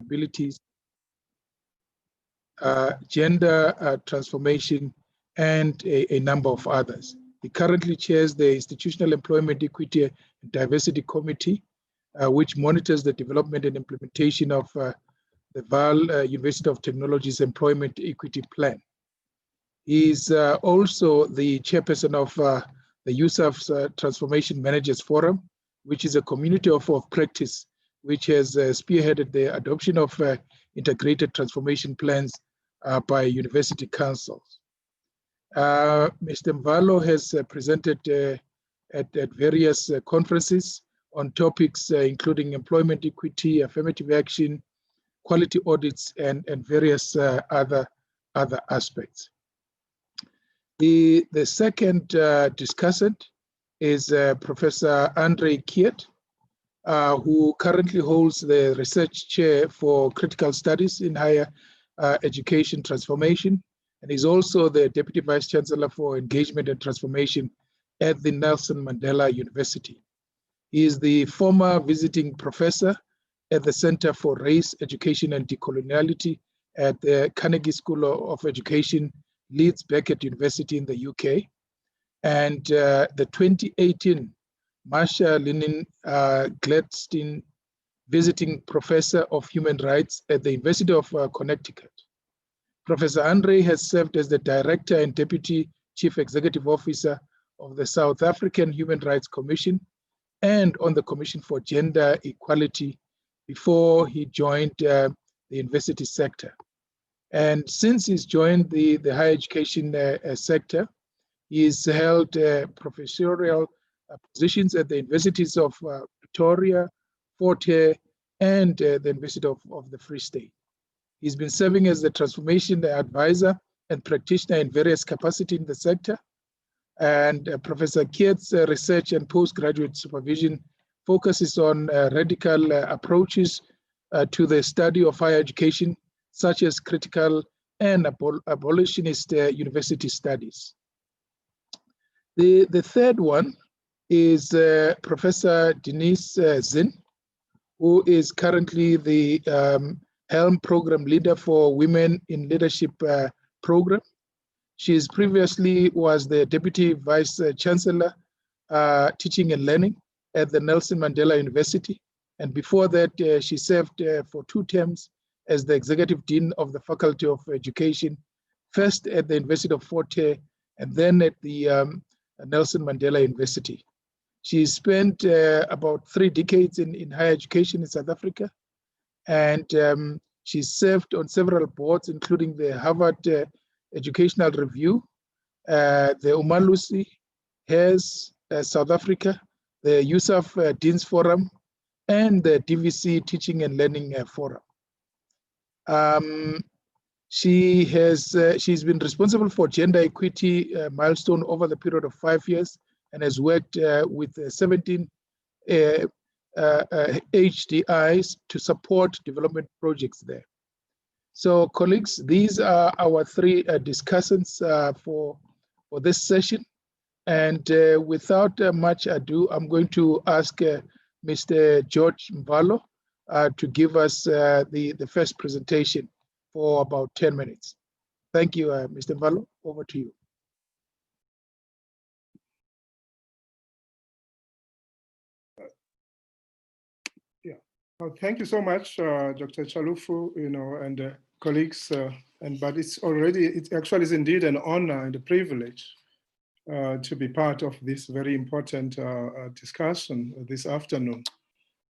capabilities, gender transformation, and a number of others. He currently chairs the Institutional Employment Equity and Diversity Committee, which monitors the development and implementation of the Vaal University of Technology's Employment Equity Plan. He is also the chairperson of the USAf's Transformation Managers Forum, which is a community of practice which has spearheaded the adoption of integrated transformation plans by university councils. Mr. Mvalo has presented at various conferences on topics including employment equity, affirmative action, quality audits, and various other aspects. The second discussant is Professor Andre Kiet, who currently holds the research chair for critical studies in higher education transformation, and is also the Deputy Vice Chancellor for Engagement and Transformation at the Nelson Mandela University. He is the former visiting professor at the Center for Race, Education and Decoloniality at the Carnegie School of Education, Leeds Beckett University in the UK, and the 2018 Marsha Linen Gladstein Visiting Professor of Human Rights at the University of Connecticut. Professor Andre has served as the Director and Deputy Chief Executive Officer of the South African Human Rights Commission and on the Commission for Gender Equality before he joined the university sector. And since he's joined the higher education sector, he's held professorial positions at the universities of Pretoria, Fort Hare, and the University of the Free State. He's been serving as the transformation advisor and practitioner in various capacities in the sector. And Professor Kiet's research and postgraduate supervision focuses on radical approaches to the study of higher education, such as critical and abolitionist university studies. The third one is Professor Denise Zinn, who is currently the HELM program leader for Women in Leadership program. She previously was the Deputy Vice Chancellor, Teaching and Learning at the Nelson Mandela University. And before that, she served for 2 terms as the Executive Dean of the Faculty of Education, first at the University of Fort Hare and then at the Nelson Mandela University. She spent about 3 decades in higher education in South Africa, and she served on several boards, including the Harvard Educational Review, the Umalusi, HERS, South Africa, the USAf Dean's Forum, and the DVC Teaching and Learning Forum. She's been responsible for gender equity milestone over the period of 5 years and has worked with 17 HDIs to support development projects there. So colleagues, these are our 3 discussants for this session. And without much ado, I'm going to ask Mr. George Mvalo to give us the first presentation for about 10 minutes. Thank you, Mr. Mvalo, over to you. Thank you so much, Dr. Chalufu, and colleagues. But it actually is indeed an honor and a privilege to be part of this very important discussion this afternoon.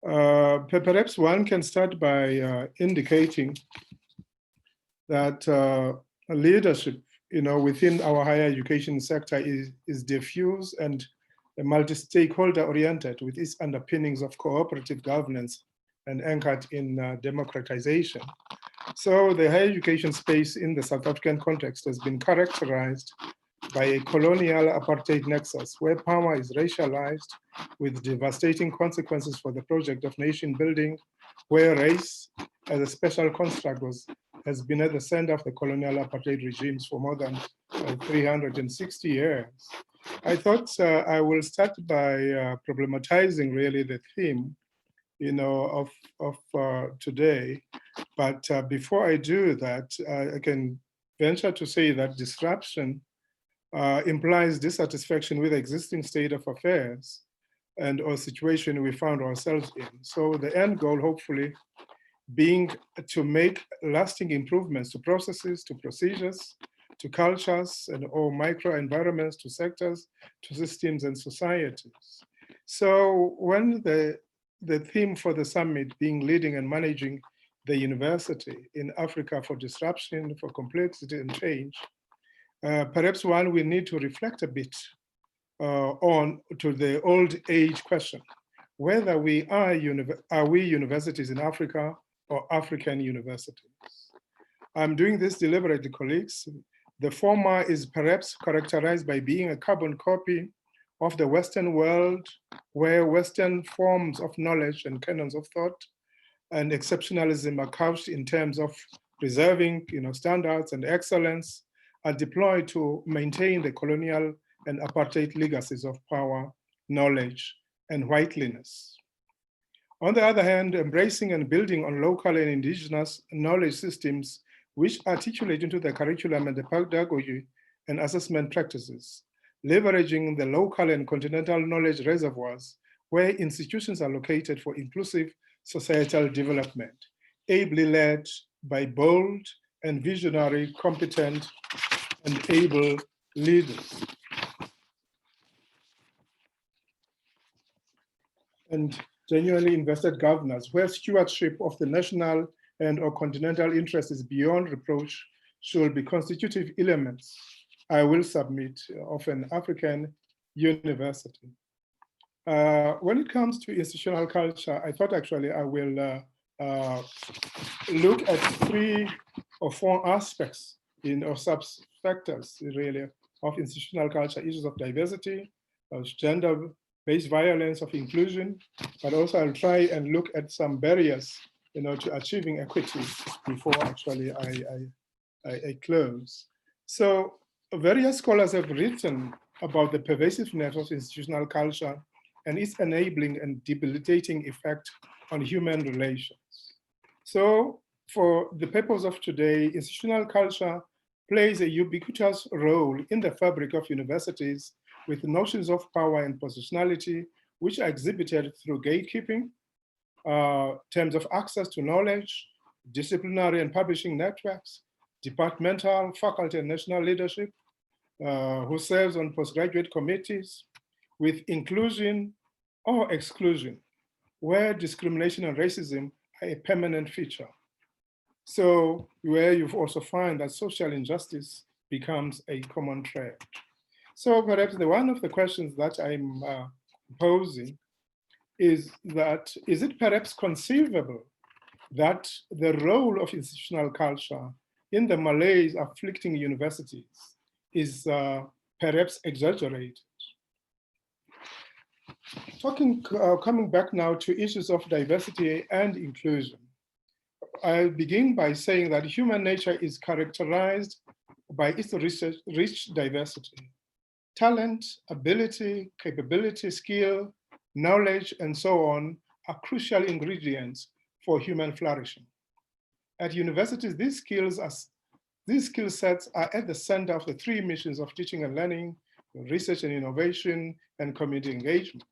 Perhaps one can start by indicating that leadership, within our higher education sector is diffuse and multi-stakeholder oriented, with its underpinnings of cooperative governance and anchored in democratization. So the higher education space in the South African context has been characterized by a colonial apartheid nexus where power is racialized with devastating consequences for the project of nation building, where race as a special construct has been at the center of the colonial apartheid regimes for more than 360 years. I thought I will start by problematizing really the theme of today. But before I do that, I can venture to say that disruption implies dissatisfaction with the existing state of affairs and or situation we found ourselves in. So the end goal, hopefully, being to make lasting improvements to processes, to procedures, to cultures, and or microenvironments, to sectors, to systems and societies. So when the theme for the summit being leading and managing the university in Africa for disruption, for complexity and change, perhaps one we need to reflect a bit on to the old age question, whether we are universities in Africa or African universities. I'm doing this deliberately, colleagues. The former is perhaps characterized by being a carbon copy of the Western world, where Western forms of knowledge and canons of thought and exceptionalism are couched in terms of preserving standards and excellence are deployed to maintain the colonial and apartheid legacies of power, knowledge, and whiteliness. On the other hand, embracing and building on local and indigenous knowledge systems which articulate into the curriculum and the pedagogy and assessment practices, leveraging the local and continental knowledge reservoirs where institutions are located for inclusive societal development, ably led by bold and visionary, competent, and able leaders. And genuinely invested governors, where stewardship of the national and or continental interest is beyond reproach, should be constitutive elements, I will submit, of an African university. When it comes to institutional culture, I thought actually I will look at 3 or 4 aspects or sub-factors really of institutional culture: issues of diversity, of gender-based violence, of inclusion, but also I'll try and look at some barriers to achieving equity before actually I close. So various scholars have written about the pervasiveness of institutional culture and its enabling and debilitating effect on human relations. So for the purpose of today, institutional culture plays a ubiquitous role in the fabric of universities with notions of power and positionality, which are exhibited through gatekeeping, terms of access to knowledge, disciplinary and publishing networks, departmental, faculty, and national leadership, who serves on postgraduate committees, with inclusion or exclusion, where discrimination and racism are a permanent feature. So where you've also find that social injustice becomes a common thread. So perhaps one of the questions that I'm posing is that, is it perhaps conceivable that the role of institutional culture in the malaise afflicting universities is perhaps exaggerated? Coming back now to issues of diversity and inclusion, I'll begin by saying that human nature is characterized by its rich diversity. Talent, ability, capability, skill, knowledge, and so on are crucial ingredients for human flourishing. At universities, these skill sets are at the center of the 3 missions of teaching and learning, research and innovation, and community engagement.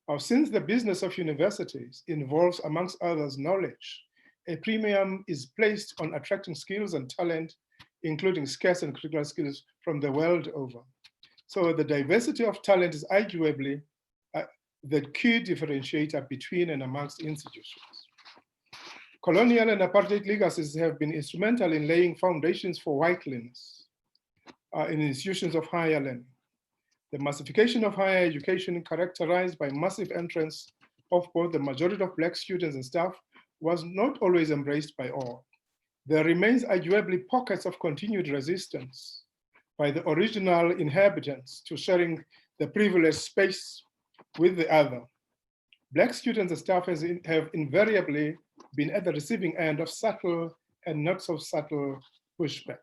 Now, since the business of universities involves, amongst others, knowledge, a premium is placed on attracting skills and talent, including scarce and critical skills from the world over. So the diversity of talent is arguably the key differentiator between and amongst institutions. Colonial and apartheid legacies have been instrumental in laying foundations for whiteliness in institutions of higher learning. The massification of higher education, characterized by massive entrance of both the majority of Black students and staff, was not always embraced by all. There remains arguably pockets of continued resistance by the original inhabitants to sharing the privileged space with the other. Black students and staff have invariably been at the receiving end of subtle and not so subtle pushback.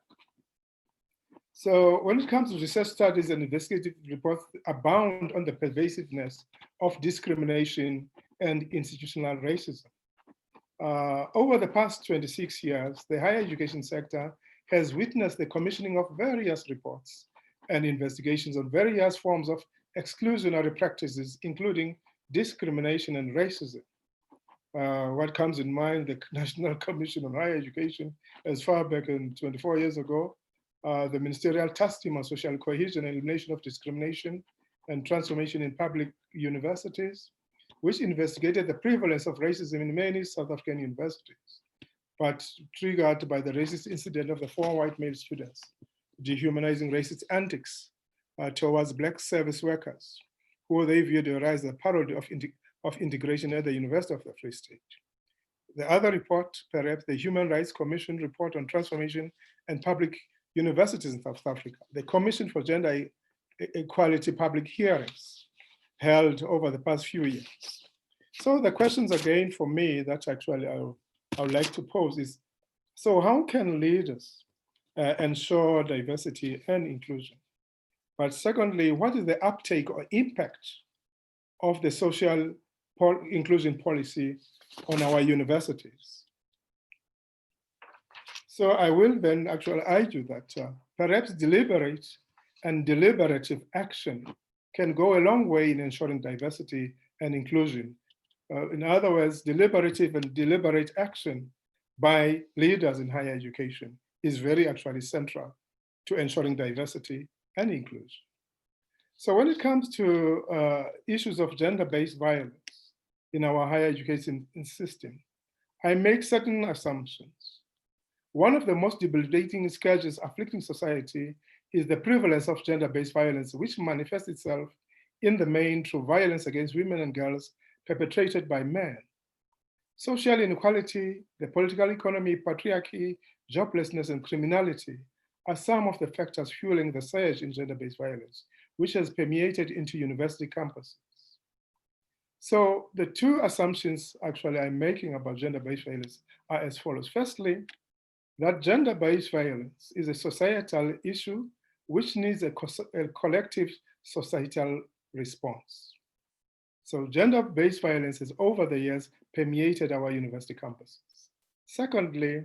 So when it comes to research studies and investigative reports abound on the pervasiveness of discrimination and institutional racism. Over the past 26 years, the higher education sector has witnessed the commissioning of various reports and investigations on various forms of exclusionary practices, including discrimination and racism. What comes in mind, the National Commission on Higher Education, as far back in 24 years ago, the Ministerial Task Team on Social Cohesion and Elimination of Discrimination and Transformation in Public Universities, which investigated the prevalence of racism in many South African universities, but triggered by the racist incident of the 4 white male students, dehumanizing racist antics towards Black service workers, who they viewed as a parody of integration at the University of the Free State. The other report, perhaps the Human Rights Commission report on transformation and public universities in South Africa, the Commission for Gender Equality public hearings held over the past few years. So the questions again for me that actually I would like to pose is, so how can leaders ensure diversity and inclusion? But secondly, what is the uptake or impact of the social inclusion policy on our universities? So I will then actually argue that perhaps deliberate and deliberative action can go a long way in ensuring diversity and inclusion. In other words, deliberative and deliberate action by leaders in higher education is very actually central to ensuring diversity and inclusion. So when it comes to issues of gender-based violence in our higher education system, I make certain assumptions. One of the most debilitating scourges afflicting society is the prevalence of gender-based violence, which manifests itself in the main through violence against women and girls perpetrated by men. Social inequality, the political economy, patriarchy, joblessness, and criminality are some of the factors fueling the surge in gender-based violence, which has permeated into university campuses. So the 2 assumptions actually I'm making about gender-based violence are as follows. Firstly, that gender-based violence is a societal issue which needs a collective societal response. So gender-based violence has over the years permeated our university campuses. Secondly,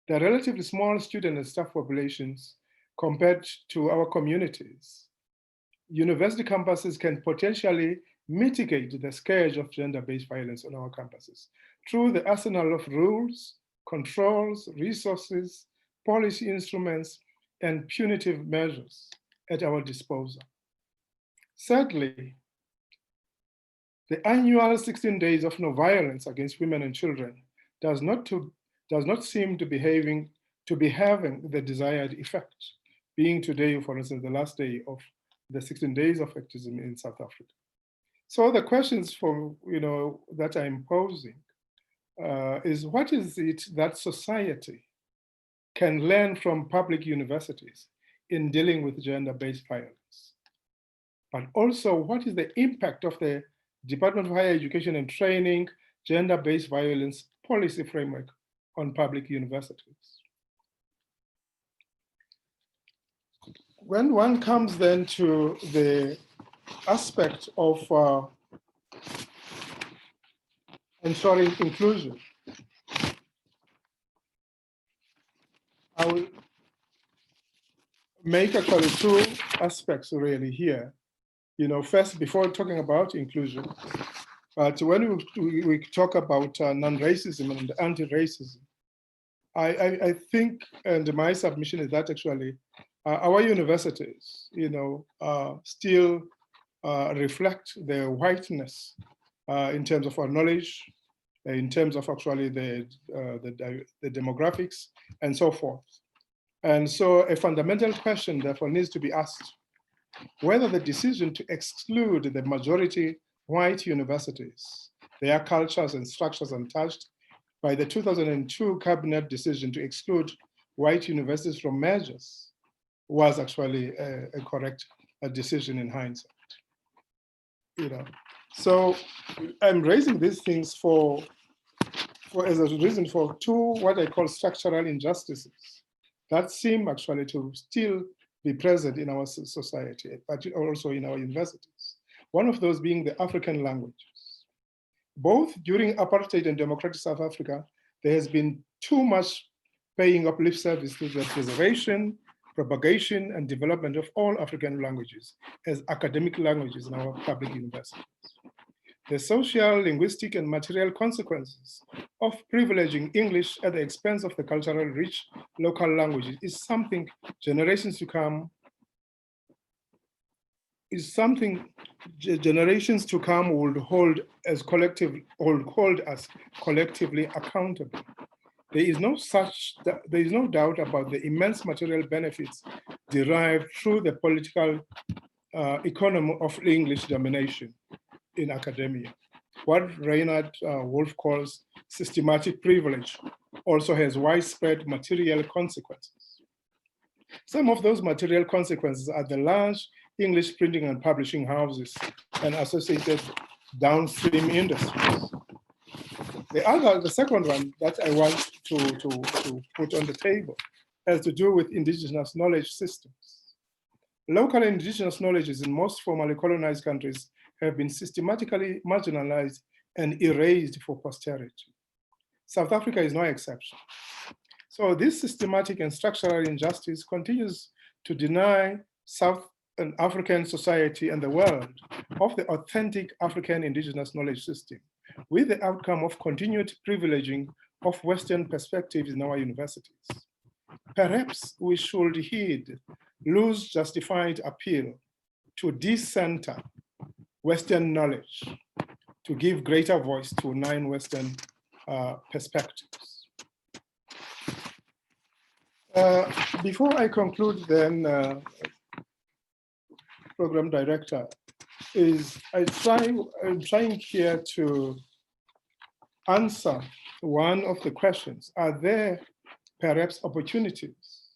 the relatively small student and staff populations compared to our communities, university campuses can potentially mitigate the scourge of gender-based violence on our campuses through the arsenal of rules, controls, resources, policy instruments, and punitive measures at our disposal. Thirdly, the annual 16 days of no violence against women and children does not seem to be having the desired effect, being today, for instance, the last day of the 16 days of activism in South Africa. So the questions for, that I'm posing is, what is it that society can learn from public universities in dealing with gender-based violence? But also, what is the impact of the Department of Higher Education and Training gender-based violence policy framework on public universities? When one comes then to the aspect of ensuring inclusion, I will make actually 2 aspects really here. First, before talking about inclusion, but when we talk about non-racism and anti-racism, I think, and my submission is that actually our universities, still reflect the whiteness in terms of our knowledge, in terms of actually the demographics, and so forth. And so a fundamental question therefore needs to be asked, whether the decision to exclude the majority white universities, their cultures and structures untouched by the 2002 cabinet decision to exclude white universities from mergers was actually a correct decision in hindsight. So I'm raising these things as a reason for 2 what I call structural injustices that seem actually to still be present in our society, but also in our universities. One of those being the African languages. Both during apartheid and democratic South Africa, there has been too much paying of lip service to the preservation, propagation, and development of all African languages as academic languages in our public universities. The social, linguistic, and material consequences of privileging English at the expense of the cultural rich local languages is something generations to come would hold as collectively accountable. There is no doubt about the immense material benefits derived through the political economy of English domination in academia. What Reinhard Wolf calls systematic privilege also has widespread material consequences. Some of those material consequences are the large English printing and publishing houses and associated downstream industries. The second one that I want to put on the table has to do with indigenous knowledge systems. Local indigenous knowledges in most formerly colonized countries have been systematically marginalized and erased for posterity. South Africa is no exception. So this systematic and structural injustice continues to deny South African society and the world of the authentic African indigenous knowledge system, with the outcome of continued privileging of Western perspectives in our universities. Perhaps we should heed Lou's justified appeal to decenter Western knowledge, to give greater voice to 9 Western perspectives. Before I conclude then, Program Director, I'm trying here to answer one of the questions. Are there perhaps opportunities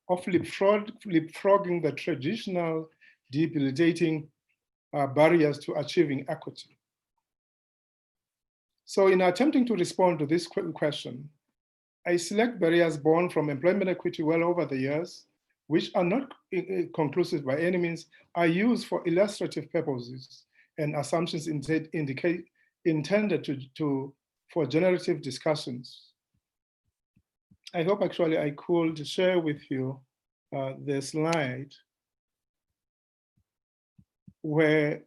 of leapfrogging the traditional debilitating barriers to achieving equity? So in attempting to respond to this question, I select barriers born from employment equity well over the years, which are not conclusive by any means, are used for illustrative purposes and assumptions intended for generative discussions. I hope actually I could share with you the slide where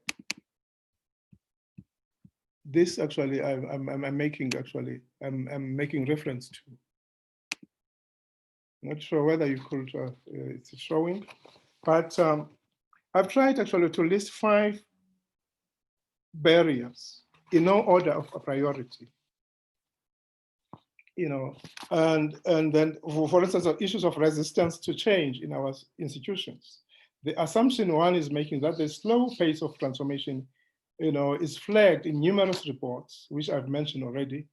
this actually I'm making reference to. Not sure whether you could, it's showing, but I've tried actually to list 5 barriers in no order of priority. You know, and then for instance, issues of resistance to change in our institutions. The assumption one is making that the slow pace of transformation, you know, is flagged in numerous reports, which I've mentioned already.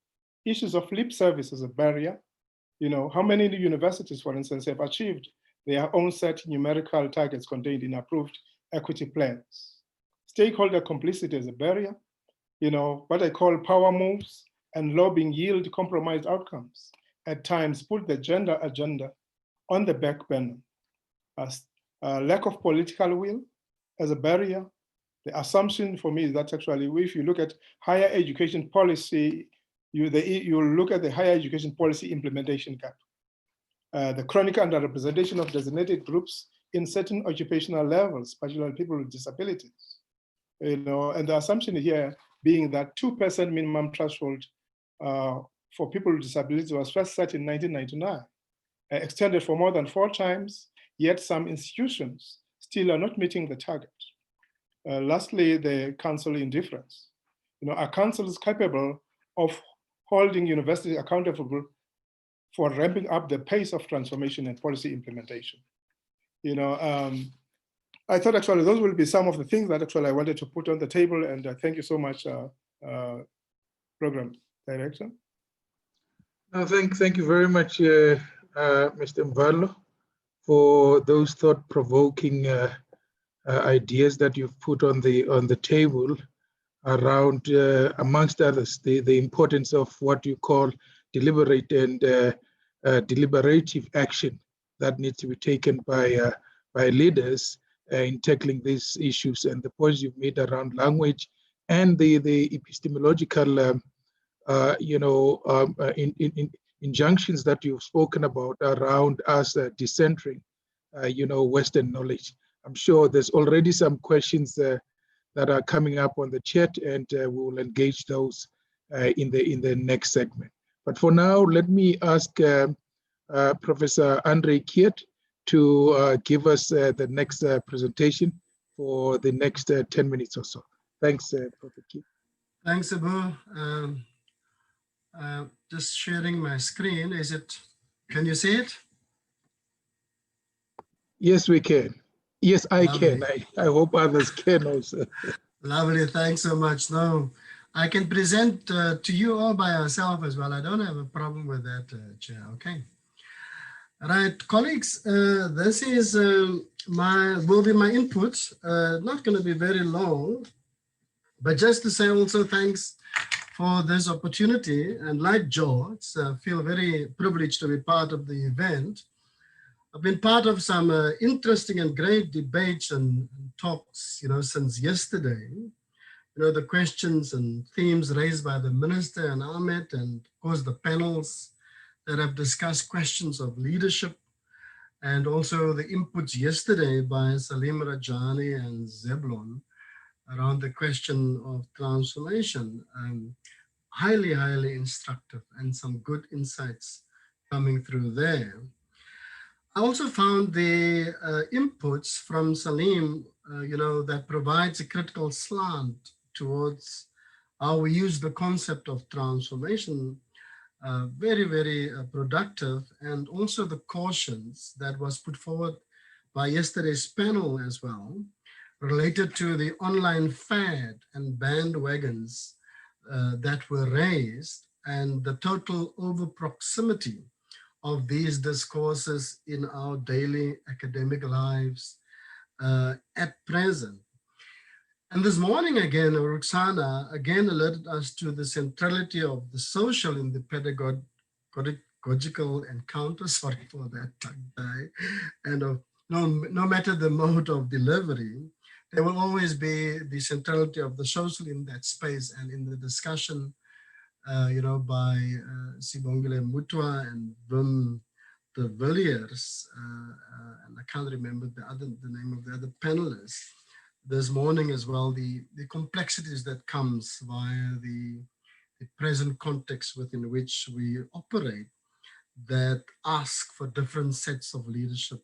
Issues of lip service as a barrier. You know, how many universities, for instance, have achieved their own set numerical targets contained in approved equity plans? Stakeholder complicity as a barrier. You know, what I call power moves and lobbying yield compromised outcomes. At times, put the gender agenda on the back burner. Lack of political will as a barrier. The assumption for me is that actually, if you look at higher education policy, you look at the higher education policy implementation gap. The chronic underrepresentation of designated groups in certain occupational levels, particularly people with disabilities. You know, and the assumption here being that 2% minimum threshold for people with disabilities was first set in 1999, extended for more than 4 times, yet some institutions still are not meeting the target. Lastly, the council indifference. You know, are councils capable of holding universities accountable for ramping up the pace of transformation and policy implementation? You know, I thought actually those will be some of the things that actually I wanted to put on the table, and thank you so much, Program Director. No, thank you very much, Mr. Mvallo, for those thought-provoking ideas that you've put on the table around, amongst others, the importance of what you call deliberate and deliberative action that needs to be taken by leaders in tackling these issues, and the points you've made around language and the epistemological injunctions that you've spoken about around us decentering, Western knowledge. I'm sure there's already some questions that are coming up on the chat, and we will engage those in the next segment. But for now, let me ask Professor Andre Kiet to give us the next presentation for the next 10 minutes or so. Thanks, Professor Kiet. Thanks, Abu. Just sharing my screen. Can you see it? Yes, we can. Yes, I Lovely. can. I hope others can also. Lovely, thanks so much. No, I can present to you all by ourselves as well. I don't have a problem with that, Chair, okay? Right, colleagues, this is will be my input. Not gonna be very long, but just to say also thanks for this opportunity. And like George, I feel very privileged to be part of the event. I've been part of some interesting and great debates and talks, since yesterday. The questions and themes raised by the Minister and Ahmed, and of course the panels that have discussed questions of leadership, and also the inputs yesterday by Salim Rajani and Zeblon around the question of transformation. Highly, highly instructive, and some good insights coming through there. I also found the inputs from Salim, that provides a critical slant towards how we use the concept of transformation, very, very productive, and also the cautions that was put forward by yesterday's panel as well, related to the online fad and bandwagons that were raised, and the total over proximity of these discourses in our daily academic lives at present. And this morning again, Roxana again alerted us to the centrality of the social in the pedagogical encounter, sorry for that tongue tie, and of no matter the mode of delivery, there will always be the centrality of the social in that space. And in the discussion by Sibongile Mutwa and Wim de Villiers, and I can't remember the name of the other panelists this morning as well, the complexities that comes via the present context within which we operate, that ask for different sets of leadership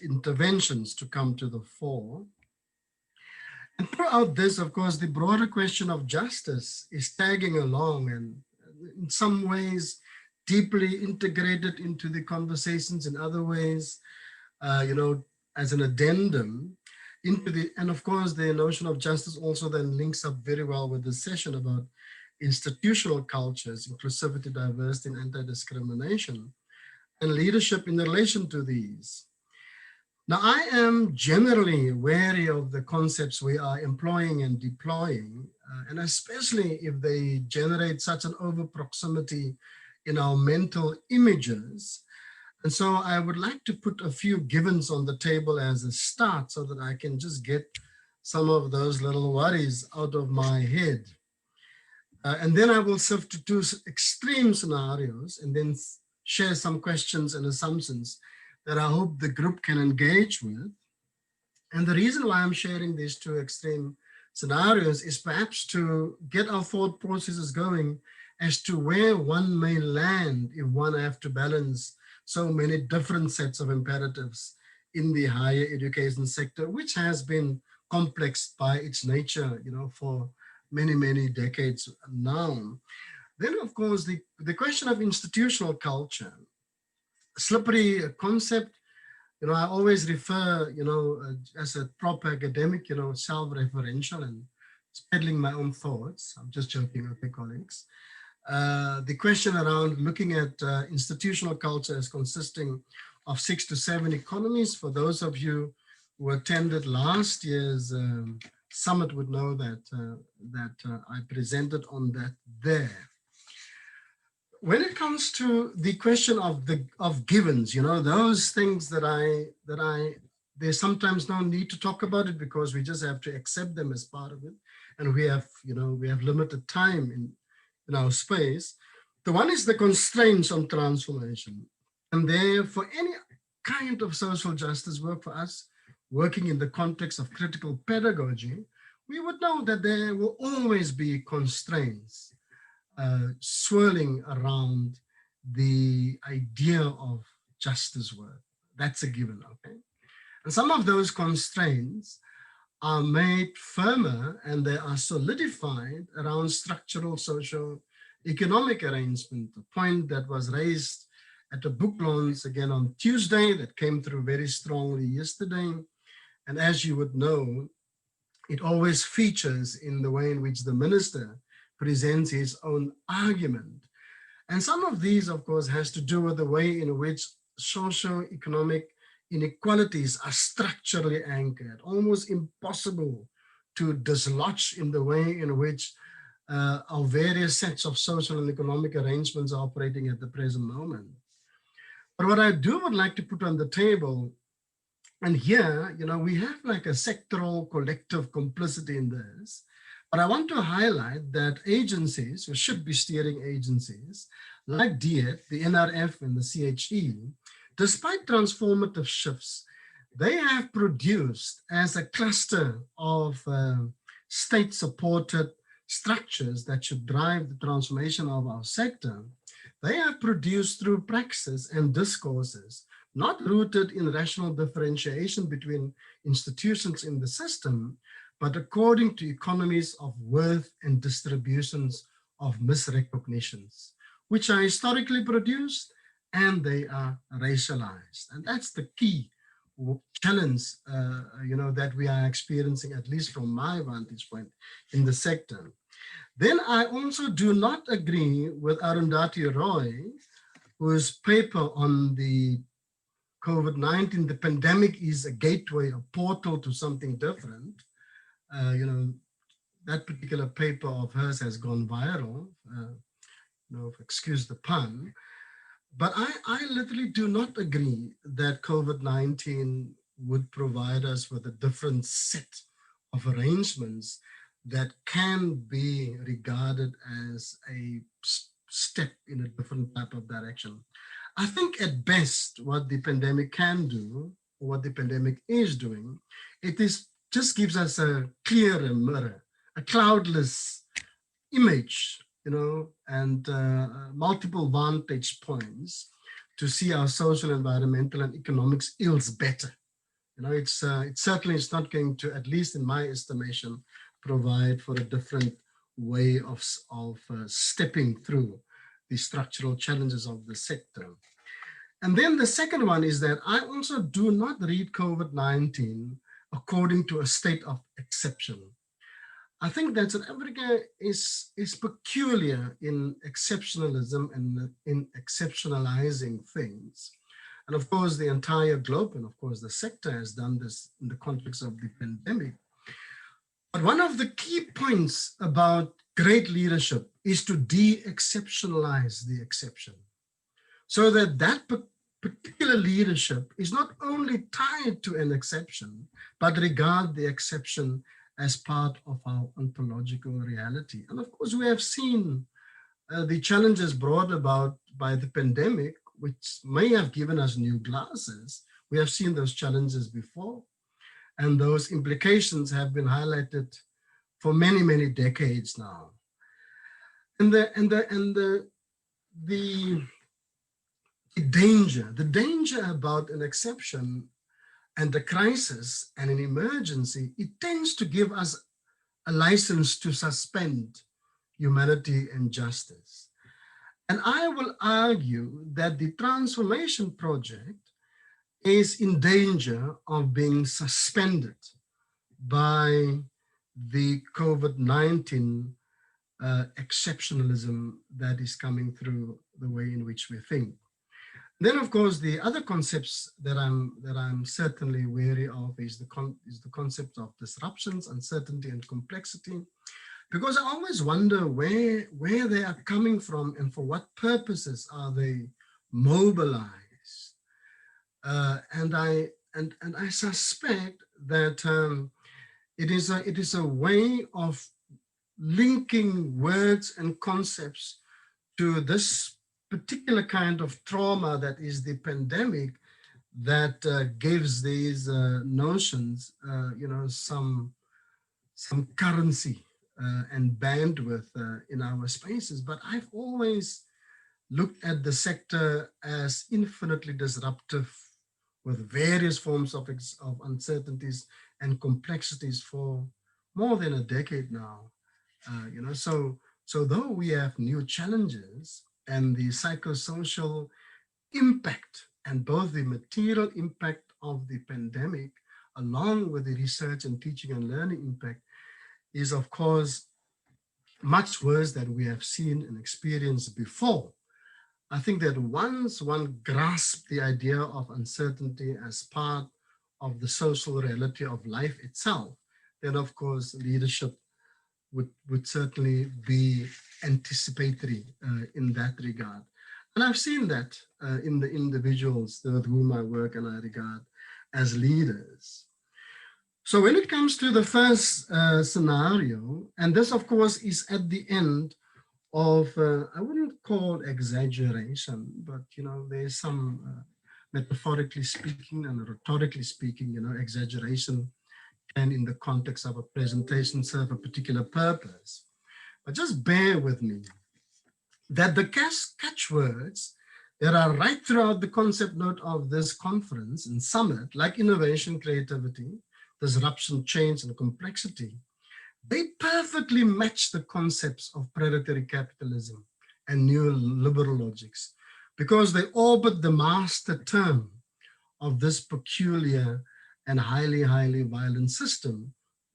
interventions to come to the fore. And throughout this, of course, the broader question of justice is tagging along, and in some ways deeply integrated into the conversations, in other ways, as an addendum into the, and of course, the notion of justice also then links up very well with the session about institutional cultures, inclusivity, diversity, and anti-discrimination, and leadership in relation to these. Now, I am generally wary of the concepts we are employing and deploying, and especially if they generate such an over proximity in our mental images. And so I would like to put a few givens on the table as a start so that I can just get some of those little worries out of my head. And then I will sift to two extreme scenarios and then share some questions and assumptions that I hope the group can engage with. And the reason why I'm sharing these two extreme scenarios is perhaps to get our thought processes going as to where one may land if one have to balance so many different sets of imperatives in the higher education sector, which has been complex by its nature, for many, many decades now. Then, of course, the question of institutional culture, slippery concept. I always refer, as a proper academic, self-referential and peddling my own thoughts. I'm just joking, okay, colleagues. The question around looking at institutional culture as consisting of 6 to 7 economies. For those of you who attended last year's summit would know that I presented on that there. When it comes to the question of givens, those things that there's sometimes no need to talk about it because we just have to accept them as part of it. and we have, we have limited time in our space. The one is the constraints on transformation. And there, for any kind of social justice work for us, working in the context of critical pedagogy, we would know that there will always be constraints swirling around the idea of justice work. That's a given, okay? And some of those constraints are made firmer and they are solidified around structural socio-economic arrangement, a point that was raised at a book launch again on Tuesday that came through very strongly yesterday. And as you would know, it always features in the way in which the minister presents his own argument. And some of these, of course, has to do with the way in which socio-economic inequalities are structurally anchored, almost impossible to dislodge in the way in which our various sets of social and economic arrangements are operating at the present moment. But what I would like to put on the table, and here, we have like a sectoral collective complicity in this, but I want to highlight that agencies, or should be steering agencies, like DIET, the NRF and the CHE, despite transformative shifts, they have produced as a cluster of state-supported structures that should drive the transformation of our sector. They have produced through praxis and discourses, not rooted in rational differentiation between institutions in the system, but according to economies of worth and distributions of misrecognitions, which are historically produced and they are racialized. And that's the key challenge, that we are experiencing, at least from my vantage point in the sector. Then I also do not agree with Arundhati Roy, whose paper on the COVID-19, the pandemic is a gateway, a portal to something different. That particular paper of hers has gone viral, excuse the pun. But I literally do not agree that COVID-19 would provide us with a different set of arrangements that can be regarded as a step in a different type of direction. I think at best what the pandemic can do, or what the pandemic is doing, just gives us a clearer mirror, a cloudless image, and multiple vantage points to see our social, environmental, and economics ills better. It certainly is not going to, at least in my estimation, provide for a different way of stepping through the structural challenges of the sector. And then the second one is that I also do not read COVID-19 according to a state of exception. I think that South Africa is peculiar in exceptionalism and in exceptionalizing things. And of course, the entire globe and of course the sector has done this in the context of the pandemic. But one of the key points about great leadership is to de-exceptionalize the exception, so that particular leadership is not only tied to an exception, but regard the exception as part of our ontological reality. And of course, we have seen the challenges brought about by the pandemic, which may have given us new glasses. We have seen those challenges before, and those implications have been highlighted for many, many decades now. And the danger about an exception and a crisis and an emergency, it tends to give us a license to suspend humanity and justice. And I will argue that the transformation project is in danger of being suspended by the COVID-19 exceptionalism that is coming through the way in which we think. Then, of course, the other concepts that I'm certainly wary of is the concept of disruptions, uncertainty, and complexity, because I always wonder where they are coming from and for what purposes are they mobilized. And I suspect that it is a way of linking words and concepts to this particular kind of trauma that is the pandemic that gives these notions, some currency and bandwidth in our spaces. But I've always looked at the sector as infinitely disruptive with various forms of uncertainties and complexities for more than a decade now. So though we have new challenges and the psychosocial impact and both the material impact of the pandemic, along with the research and teaching and learning impact, is of course much worse than we have seen and experienced before. I think that once one grasps the idea of uncertainty as part of the social reality of life itself, then of course leadership would certainly be anticipatory in that regard. And I've seen that in the individuals with whom I work and I regard as leaders. So when it comes to the first scenario, and this of course is at the end of, I wouldn't call exaggeration, but there's some metaphorically speaking and rhetorically speaking, exaggeration can in the context of a presentation serve a particular purpose. But just bear with me that the catchwords that are right throughout the concept note of this conference and summit, like innovation, creativity, disruption, change, and complexity, they perfectly match the concepts of predatory capitalism and neoliberal logics because they orbit the master term of this peculiar and highly, highly violent system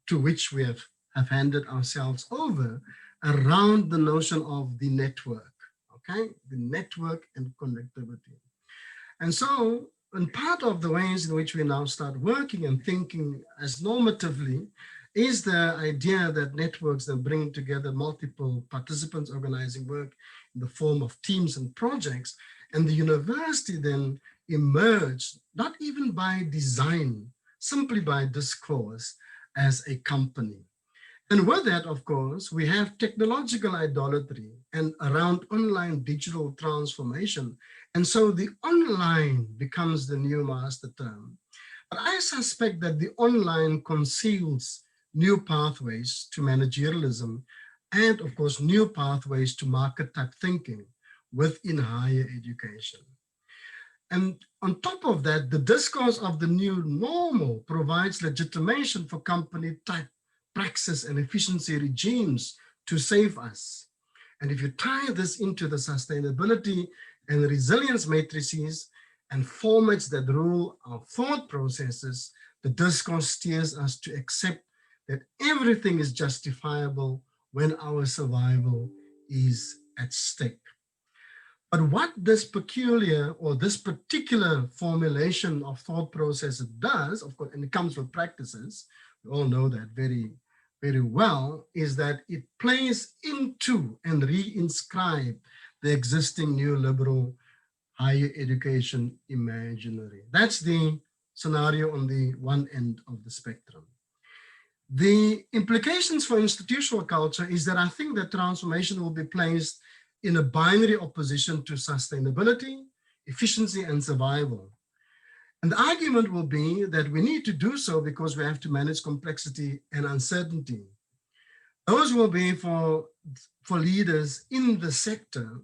to which we have handed ourselves over around the notion of the network, okay? The network and connectivity. And so, and part of the ways in which we now start working and thinking as normatively is the idea that networks that bring together multiple participants organizing work in the form of teams and projects, and the university then emerged, not even by design, simply by discourse as a company. And with that, of course, we have technological idolatry and around online digital transformation. And so the online becomes the new master term. But I suspect that the online conceals new pathways to managerialism and, of course, new pathways to market type thinking within higher education. And on top of that, the discourse of the new normal provides legitimation for company type praxis and efficiency regimes to save us. And if you tie this into the sustainability and resilience matrices and formats that rule our thought processes, the discourse steers us to accept that everything is justifiable when our survival is at stake. But what this peculiar or this particular formulation of thought process does, of course, and it comes with practices, we all know that very, very well, is that it plays into and reinscribe the existing neoliberal higher education imaginary. That's the scenario on the one end of the spectrum. The implications for institutional culture is that I think that transformation will be placed in a binary opposition to sustainability, efficiency, and survival. And the argument will be that we need to do so because we have to manage complexity and uncertainty. Those will be for leaders in the sector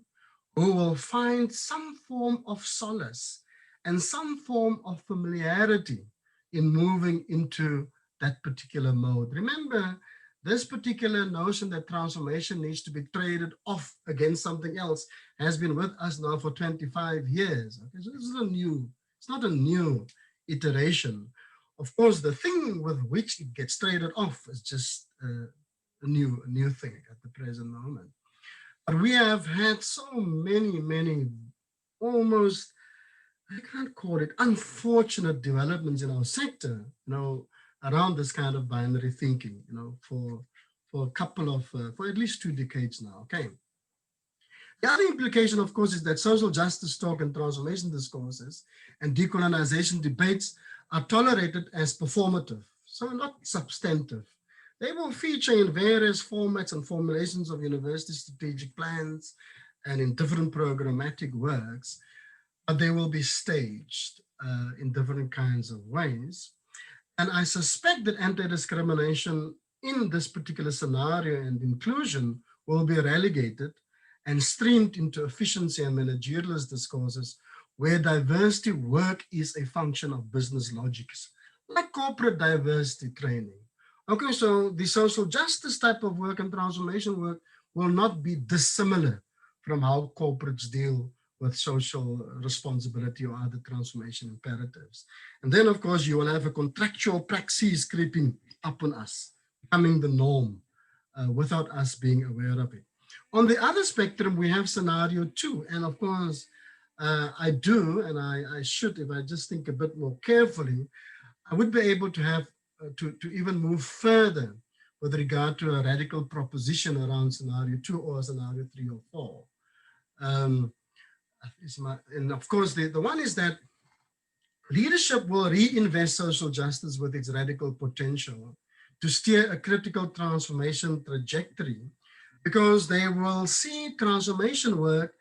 who will find some form of solace and some form of familiarity in moving into that particular mode. Remember, this particular notion that transformation needs to be traded off against something else has been with us now for 25 years. Okay? So this is it's not a new iteration. Of course, the thing with which it gets traded off is just a new thing at the present moment. But we have had so many almost, I can't call it unfortunate developments in our sector, around this kind of binary thinking, for a couple of, for at least 2 decades now, okay? The other implication, of course, is that social justice talk and transformation discourses and decolonization debates are tolerated as performative, so not substantive. They will feature in various formats and formulations of university strategic plans and in different programmatic works, but they will be staged in different kinds of ways. And I suspect that anti-discrimination in this particular scenario and inclusion will be relegated and streamed into efficiency and managerialist discourses where diversity work is a function of business logics, like corporate diversity training. Okay, so the social justice type of work and transformation work will not be dissimilar from how corporates deal with social responsibility or other transformation imperatives. And then, of course, you will have a contractual praxis creeping up on us, becoming the norm without us being aware of it. On the other spectrum, we have scenario 2. And of course, I do, and I should, if I just think a bit more carefully, I would be able to have to even move further with regard to a radical proposition around scenario 2 or scenario 3 or 4. And of course, the one is that leadership will reinvest social justice with its radical potential to steer a critical transformation trajectory, because they will see transformation work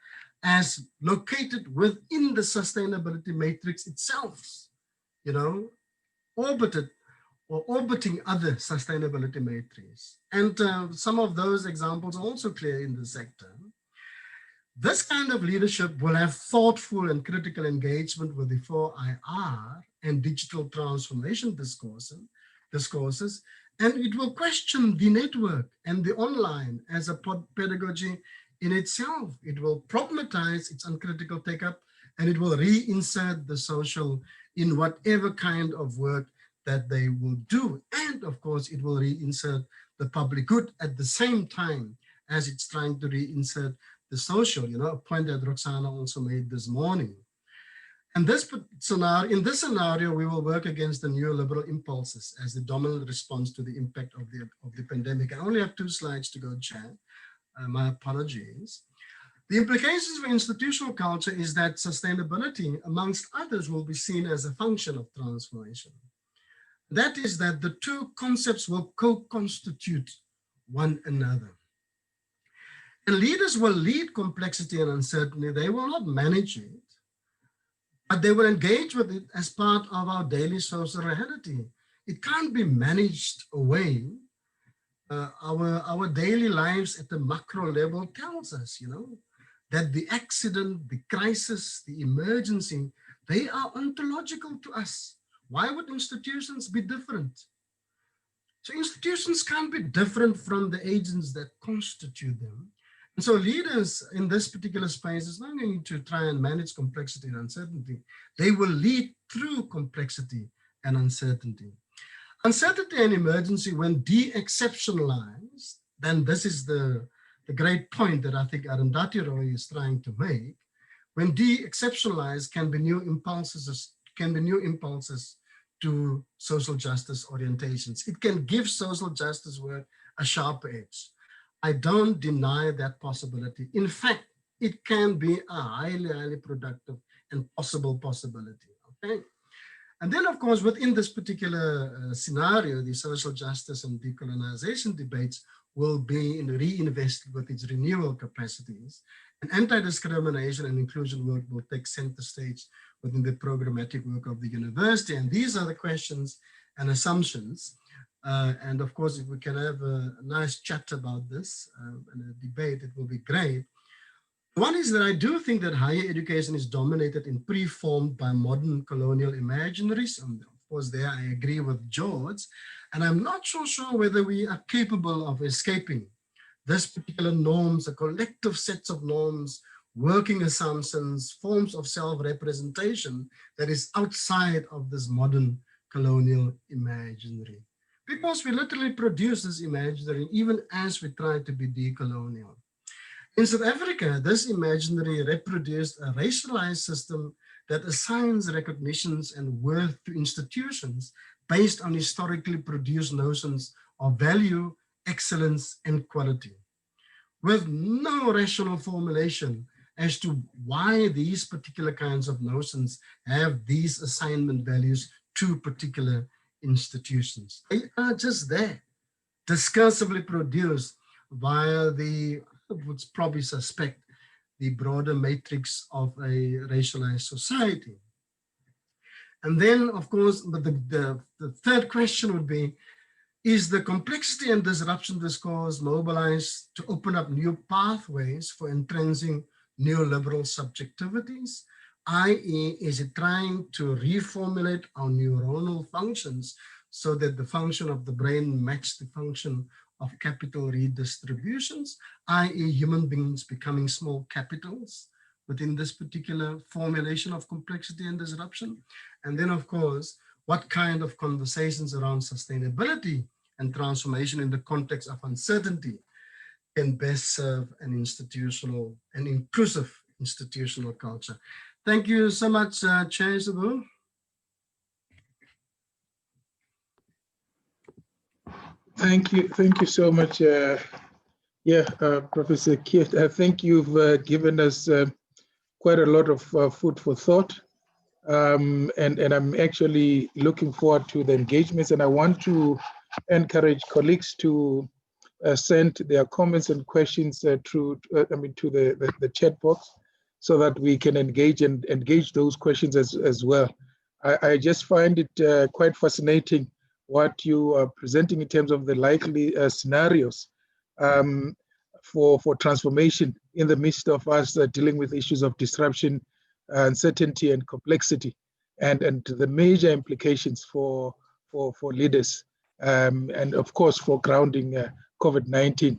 as located within the sustainability matrix itself, you know, orbiting other sustainability matrices. And some of those examples are also clear in the sector. This kind of leadership will have thoughtful and critical engagement with the 4IR and digital transformation discourses, and it will question the network and the online as a pedagogy in itself. It will problematize its uncritical take-up, and it will reinsert the social in whatever kind of work that they will do. And of course, it will reinsert the public good at the same time as it's trying to reinsert the social, you know, a point that Roxana also made this morning. And in this scenario, we will work against the neoliberal impulses as the dominant response to the impact of the pandemic. I only have 2 slides to go, Chair. My apologies. The implications for institutional culture is that sustainability, amongst others, will be seen as a function of transformation. That is that the 2 concepts will co-constitute one another. And leaders will lead complexity and uncertainty. They will not manage it, but they will engage with it as part of our daily social reality. It can't be managed away. Our daily lives at the macro level tells us, you know, that the accident, the crisis, the emergency, they are ontological to us. Why would institutions be different? So institutions can't be different from the agents that constitute them. And so leaders in this particular space is not going to try and manage complexity and uncertainty. They will lead through complexity and uncertainty. Uncertainty and emergency, when de-exceptionalized, then this is the great point that I think Arundhati Roy is trying to make. When de-exceptionalized can be new impulses to social justice orientations. It can give social justice work a sharp edge. I don't deny that possibility. In fact, it can be a highly productive and possible possibility, okay? And then, of course, within this particular scenario, the social justice and decolonization debates will be reinvested with its renewal capacities, and anti-discrimination and inclusion work will take center stage within the programmatic work of the university. And these are the questions and assumptions. And of course, if we can have a nice chat about this and a debate, it will be great. One is that I do think that higher education is dominated and preformed by modern colonial imaginaries. And of course, there I agree with George. And I'm not so sure whether we are capable of escaping this particular norms, a collective sets of norms, working assumptions, forms of self-representation that is outside of this modern colonial imaginary. Because we literally produce this imaginary even as we try to be decolonial. In South Africa, this imaginary reproduced a racialized system that assigns recognitions and worth to institutions based on historically produced notions of value, excellence, and quality, with no rational formulation as to why these particular kinds of notions have these assignment values to particular institutions. They are just there discursively produced via the, I would probably suspect, the broader matrix of a racialized society. And then, of course, the third question would be, is the complexity and disruption discourse mobilized to open up new pathways for entrenching neoliberal subjectivities? I.e., is it trying to reformulate our neuronal functions so that the function of the brain match the function of capital redistributions, i.e. human beings becoming small capitals within this particular formulation of complexity and disruption? And then, of course, what kind of conversations around sustainability and transformation in the context of uncertainty can best serve an institutional and inclusive institutional culture? Thank you so much, Chair Sabu. Thank you so much. Professor Kiet, I think you've given us quite a lot of food for thought. And I'm actually looking forward to the engagements, and I want to encourage colleagues to send their comments and questions through, to the chat box, so that we can engage those questions as well. I just find it quite fascinating what you are presenting in terms of the likely scenarios for transformation in the midst of us dealing with issues of disruption, uncertainty, and complexity, and the major implications for leaders, and of course for grounding COVID-19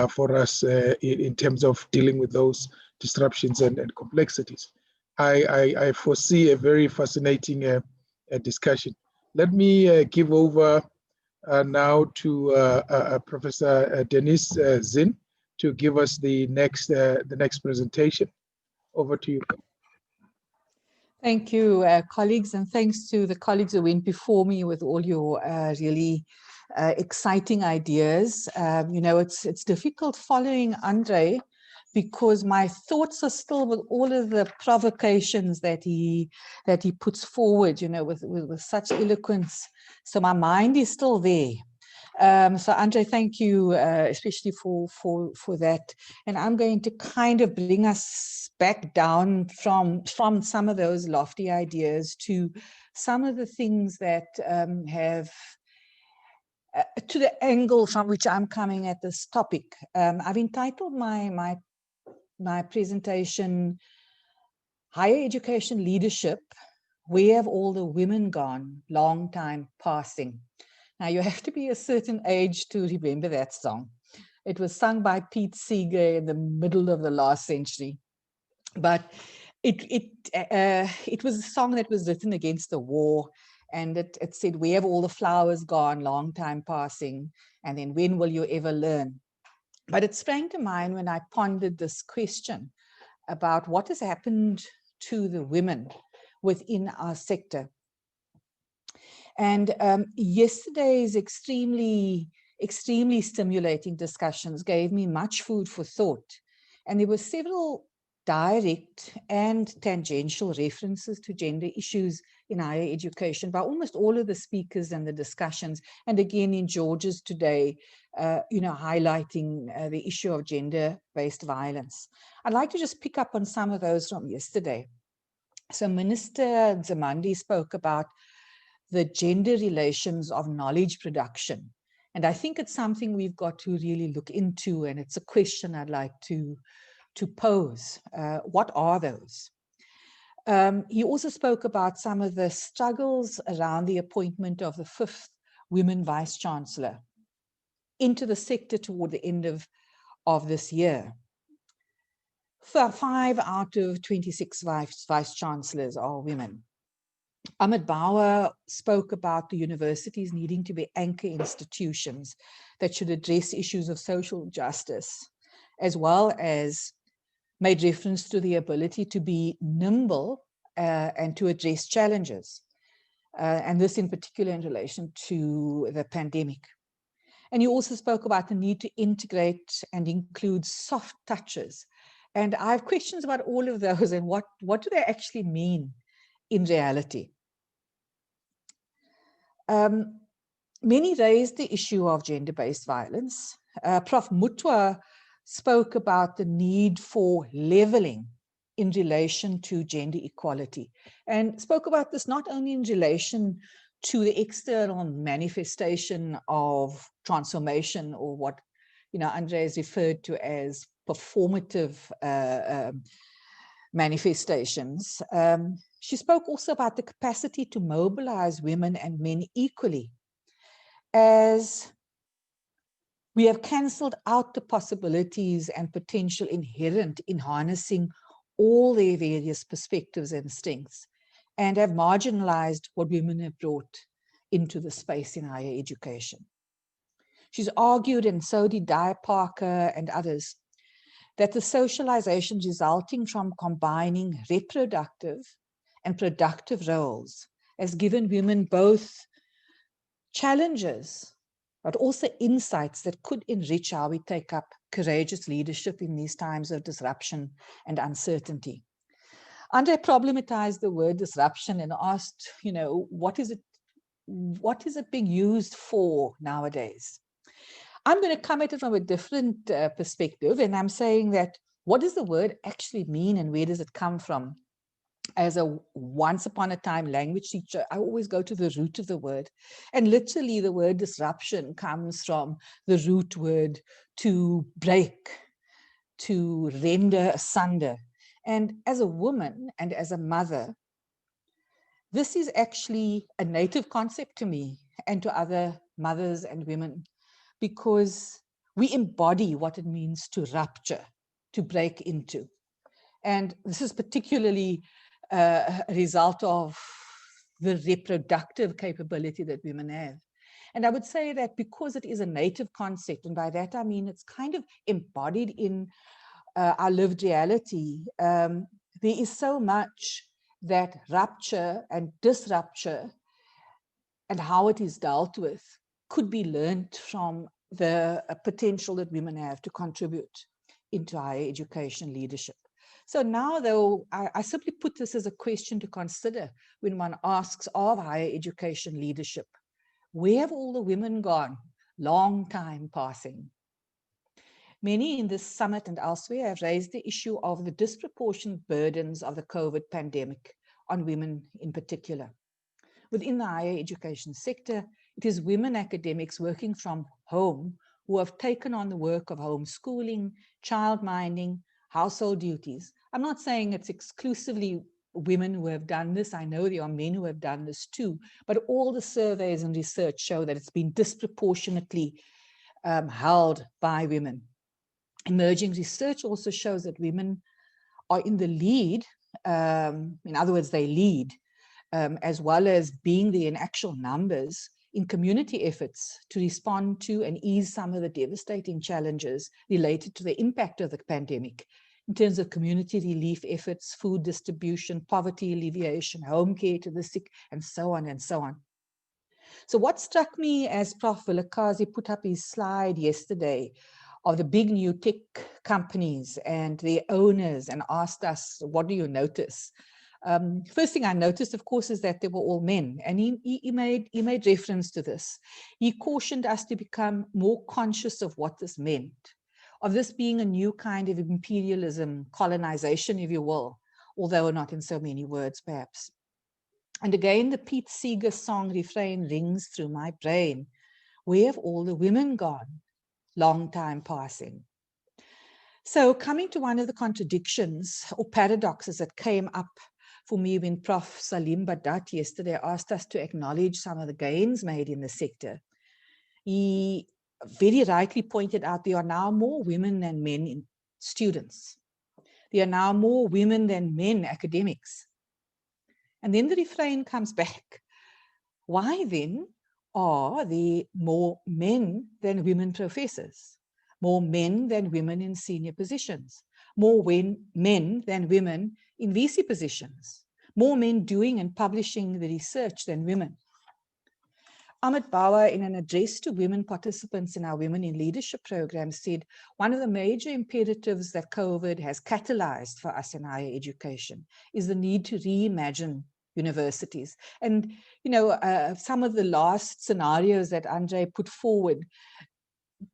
for us in terms of dealing with those disruptions and complexities. I foresee a very fascinating discussion. Let me give over now to Professor Denise Zinn to give us the next presentation. Over to you. Thank you, colleagues, and thanks to the colleagues who went before me with all your really exciting ideas. You know, it's difficult following Andre, because my thoughts are still with all of the provocations that he puts forward, you know, with such eloquence. So my mind is still there. So Andre, thank you especially for that. And I'm going to kind of bring us back down from some of those lofty ideas to some of the things that have to the angle from which I'm coming at this topic. I've entitled my presentation, Higher Education Leadership, Where Have All the Women Gone? Long Time Passing. Now, you have to be a certain age to remember that song. It was sung by Pete Seeger in the middle of the last century. But it was a song that was written against the war. And it said, where have all the flowers gone? Long time passing. And then when will you ever learn? But it sprang to mind when I pondered this question about what has happened to the women within our sector. And yesterday's extremely stimulating discussions gave me much food for thought. And there were several direct and tangential references to gender issues in higher education by almost all of the speakers and the discussions. And again, in George's today, you know, highlighting the issue of gender-based violence. I'd like to just pick up on some of those from yesterday. So Minister Nzimande spoke about the gender relations of knowledge production. And I think it's something we've got to really look into, and it's a question I'd like to pose. What are those? He also spoke about some of the struggles around the appointment of the 5th women vice-chancellor into the sector toward the end of this year. 5 out of 26 vice-chancellors are women. Ahmed Bauer spoke about the universities needing to be anchor institutions that should address issues of social justice, as well as made reference to the ability to be nimble and to address challenges, and this in particular in relation to the pandemic. And he also spoke about the need to integrate and include soft touches. And I have questions about all of those and what do they actually mean in reality? Many raised the issue of gender-based violence. Prof. Mutwa spoke about the need for leveling in relation to gender equality, and spoke about this not only in relation to the external manifestation of transformation, or what Andre has referred to as performative manifestations. She spoke also about the capacity to mobilize women and men equally, as we have cancelled out the possibilities and potential inherent in harnessing all their various perspectives and strengths, and have marginalized what women have brought into the space in higher education. She's argued, and so did Di Parker and others, that the socialization resulting from combining reproductive and productive roles has given women both challenges, but also insights that could enrich how we take up courageous leadership in these times of disruption and uncertainty. Andre problematized the word disruption and asked, what is it being used for nowadays? I'm going to come at it from a different perspective, and I'm saying that what does the word actually mean and where does it come from? As a once upon a time language teacher, I always go to the root of the word. And literally the word disruption comes from the root word to break, to render asunder. And as a woman and as a mother, this is actually a native concept to me and to other mothers and women, because we embody what it means to rupture, to break into. And this is particularly a result of the reproductive capability that women have. And I would say that because it is a native concept, and by that I mean it's kind of embodied in our lived reality, there is so much that rupture and disrupture and how it is dealt with could be learned from the potential that women have to contribute into higher education leadership. So now, though, I simply put this as a question to consider when one asks of higher education leadership, where have all the women gone? Long time passing. Many in this summit and elsewhere have raised the issue of the disproportionate burdens of the COVID pandemic on women in particular. Within the higher education sector, it is women academics working from home who have taken on the work of homeschooling, childminding, household duties. I'm not saying it's exclusively women who have done this. I know there are men who have done this too, but all the surveys and research show that it's been disproportionately held by women. Emerging research also shows that women are in the lead, in other words, they lead, as well as being there in actual numbers in community efforts to respond to and ease some of the devastating challenges related to the impact of the pandemic in terms of community relief efforts, food distribution, poverty alleviation, home care to the sick, and so on and so on. So what struck me as Prof. Vilakazi put up his slide yesterday of the big new tech companies and their owners and asked us, what do you notice? First thing I noticed, of course, is that they were all men, and he made reference to this. He cautioned us to become more conscious of what this meant, of this being a new kind of imperialism, colonization, if you will, although not in so many words, perhaps. And again, the Pete Seeger song refrain rings through my brain. Where have all the women gone? Long time passing. So coming to one of the contradictions or paradoxes that came up for me when Prof. Salim Badat yesterday asked us to acknowledge some of the gains made in the sector. He very rightly pointed out there are now more women than men in students. There are now more women than men academics. And then the refrain comes back. Why then are there more men than women professors? More men than women in senior positions? More men than women in VC positions? More men doing and publishing the research than women? Amit Bauer, in an address to women participants in our Women in Leadership program, said, one of the major imperatives that COVID has catalyzed for us in higher education is the need to reimagine universities. And, some of the last scenarios that Andre put forward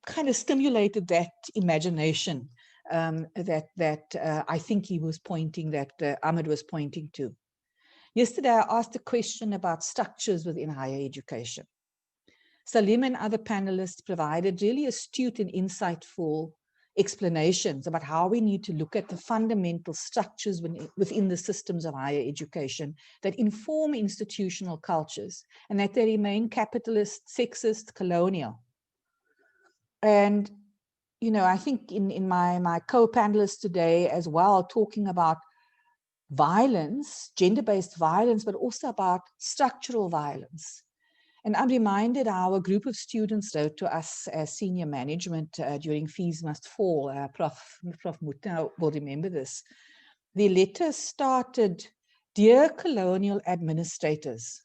kind of stimulated that imagination that I think he was pointing, that Ahmed was pointing to. Yesterday, I asked a question about structures within higher education. Salim and other panelists provided really astute and insightful explanations about how we need to look at the fundamental structures within the systems of higher education that inform institutional cultures, and that they remain capitalist, sexist, colonial. And, I think in my co-panelists today as well, talking about violence, gender-based violence, but also about structural violence. And I'm reminded how a group of students wrote to us as senior management during Fees Must Fall. Prof. Mutta will remember this. The letter started, "Dear colonial administrators."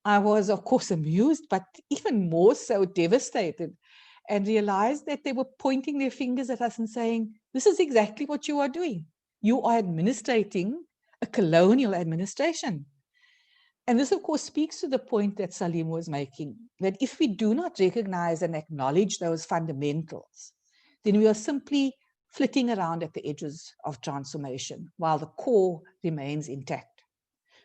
I was, of course, amused, but even more so devastated, and realized that they were pointing their fingers at us and saying, this is exactly what you are doing. You are administrating a colonial administration. And this, of course, speaks to the point that Salim was making, that if we do not recognize and acknowledge those fundamentals, then we are simply flitting around at the edges of transformation while the core remains intact.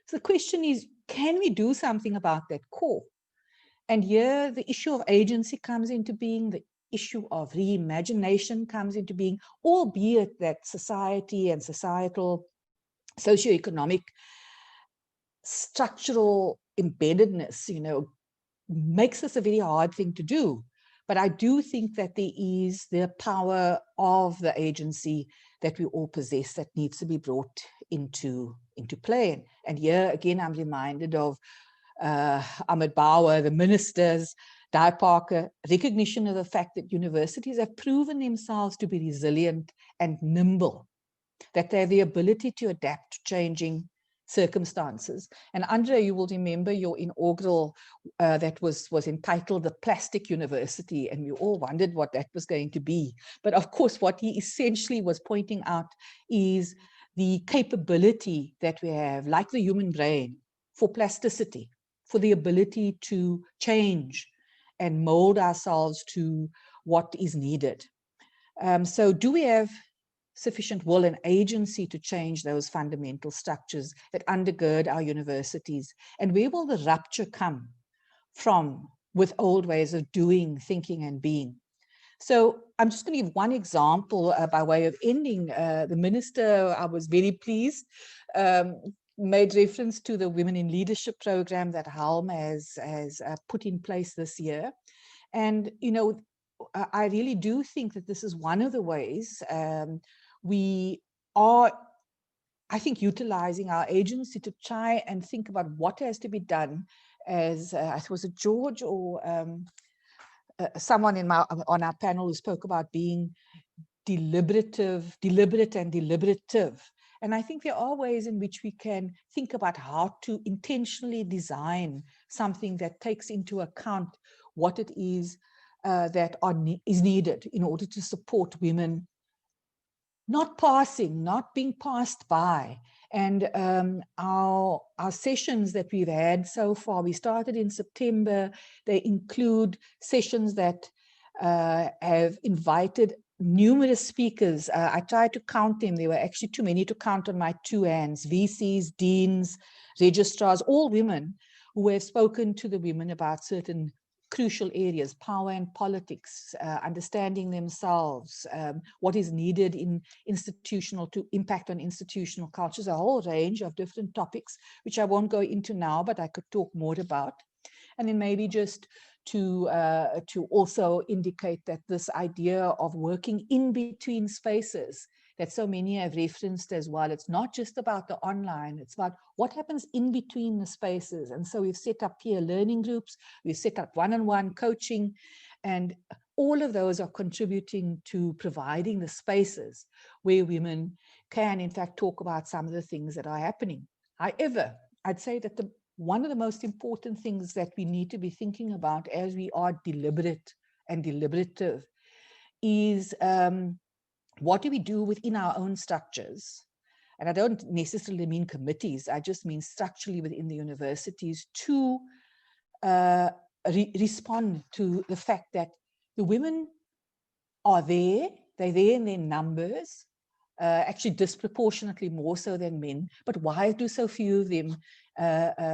So the question is, can we do something about that core? And here the issue of agency comes into being, the issue of reimagination comes into being, albeit that society and societal, socioeconomic, structural embeddedness, makes this a very hard thing to do. But I do think that there is the power of the agency that we all possess that needs to be brought into play. And here again, I'm reminded of Ahmed Bauer, the ministers, Di Parker, recognition of the fact that universities have proven themselves to be resilient and nimble, that they have the ability to adapt to changing circumstances. And Andre, you will remember your inaugural that was entitled The Plastic University, and we all wondered what that was going to be. But of course, what he essentially was pointing out is the capability that we have, like the human brain, for plasticity, for the ability to change and mold ourselves to what is needed. So do we have sufficient will and agency to change those fundamental structures that undergird our universities? And where will the rupture come from with old ways of doing, thinking, and being? So I'm just going to give one example by way of ending. The minister, I was very pleased, made reference to the Women in Leadership program that HELM has put in place this year. And, I really do think that this is one of the ways we are, I think, utilizing our agency to try and think about what has to be done as, was it George or someone on our panel who spoke about being deliberate and deliberative. And I think there are ways in which we can think about how to intentionally design something that takes into account what it is that is needed in order to support women not being passed by. And our sessions that we've had so far, we started in September, they include sessions that have invited numerous speakers. I tried to count them. There were actually too many to count on my two hands. VCs, deans, registrars, all women who have spoken to the women about certain crucial areas: power and politics, understanding themselves, what is needed in to impact on institutional cultures, a whole range of different topics, which I won't go into now, but I could talk more about. And then maybe just to also indicate that this idea of working in between spaces that so many have referenced as well, it's not just about the online, it's about what happens in between the spaces. And so we've set up peer learning groups, we've set up one-on-one coaching, and all of those are contributing to providing the spaces where women can in fact talk about some of the things that are happening. However, I'd say that one of the most important things that we need to be thinking about as we are deliberate and deliberative is what do we do within our own structures and I don't necessarily mean committees, I just mean structurally within the universities, to respond to the fact that the women are there, they're there in their numbers, actually disproportionately more so than men, but why do so few of them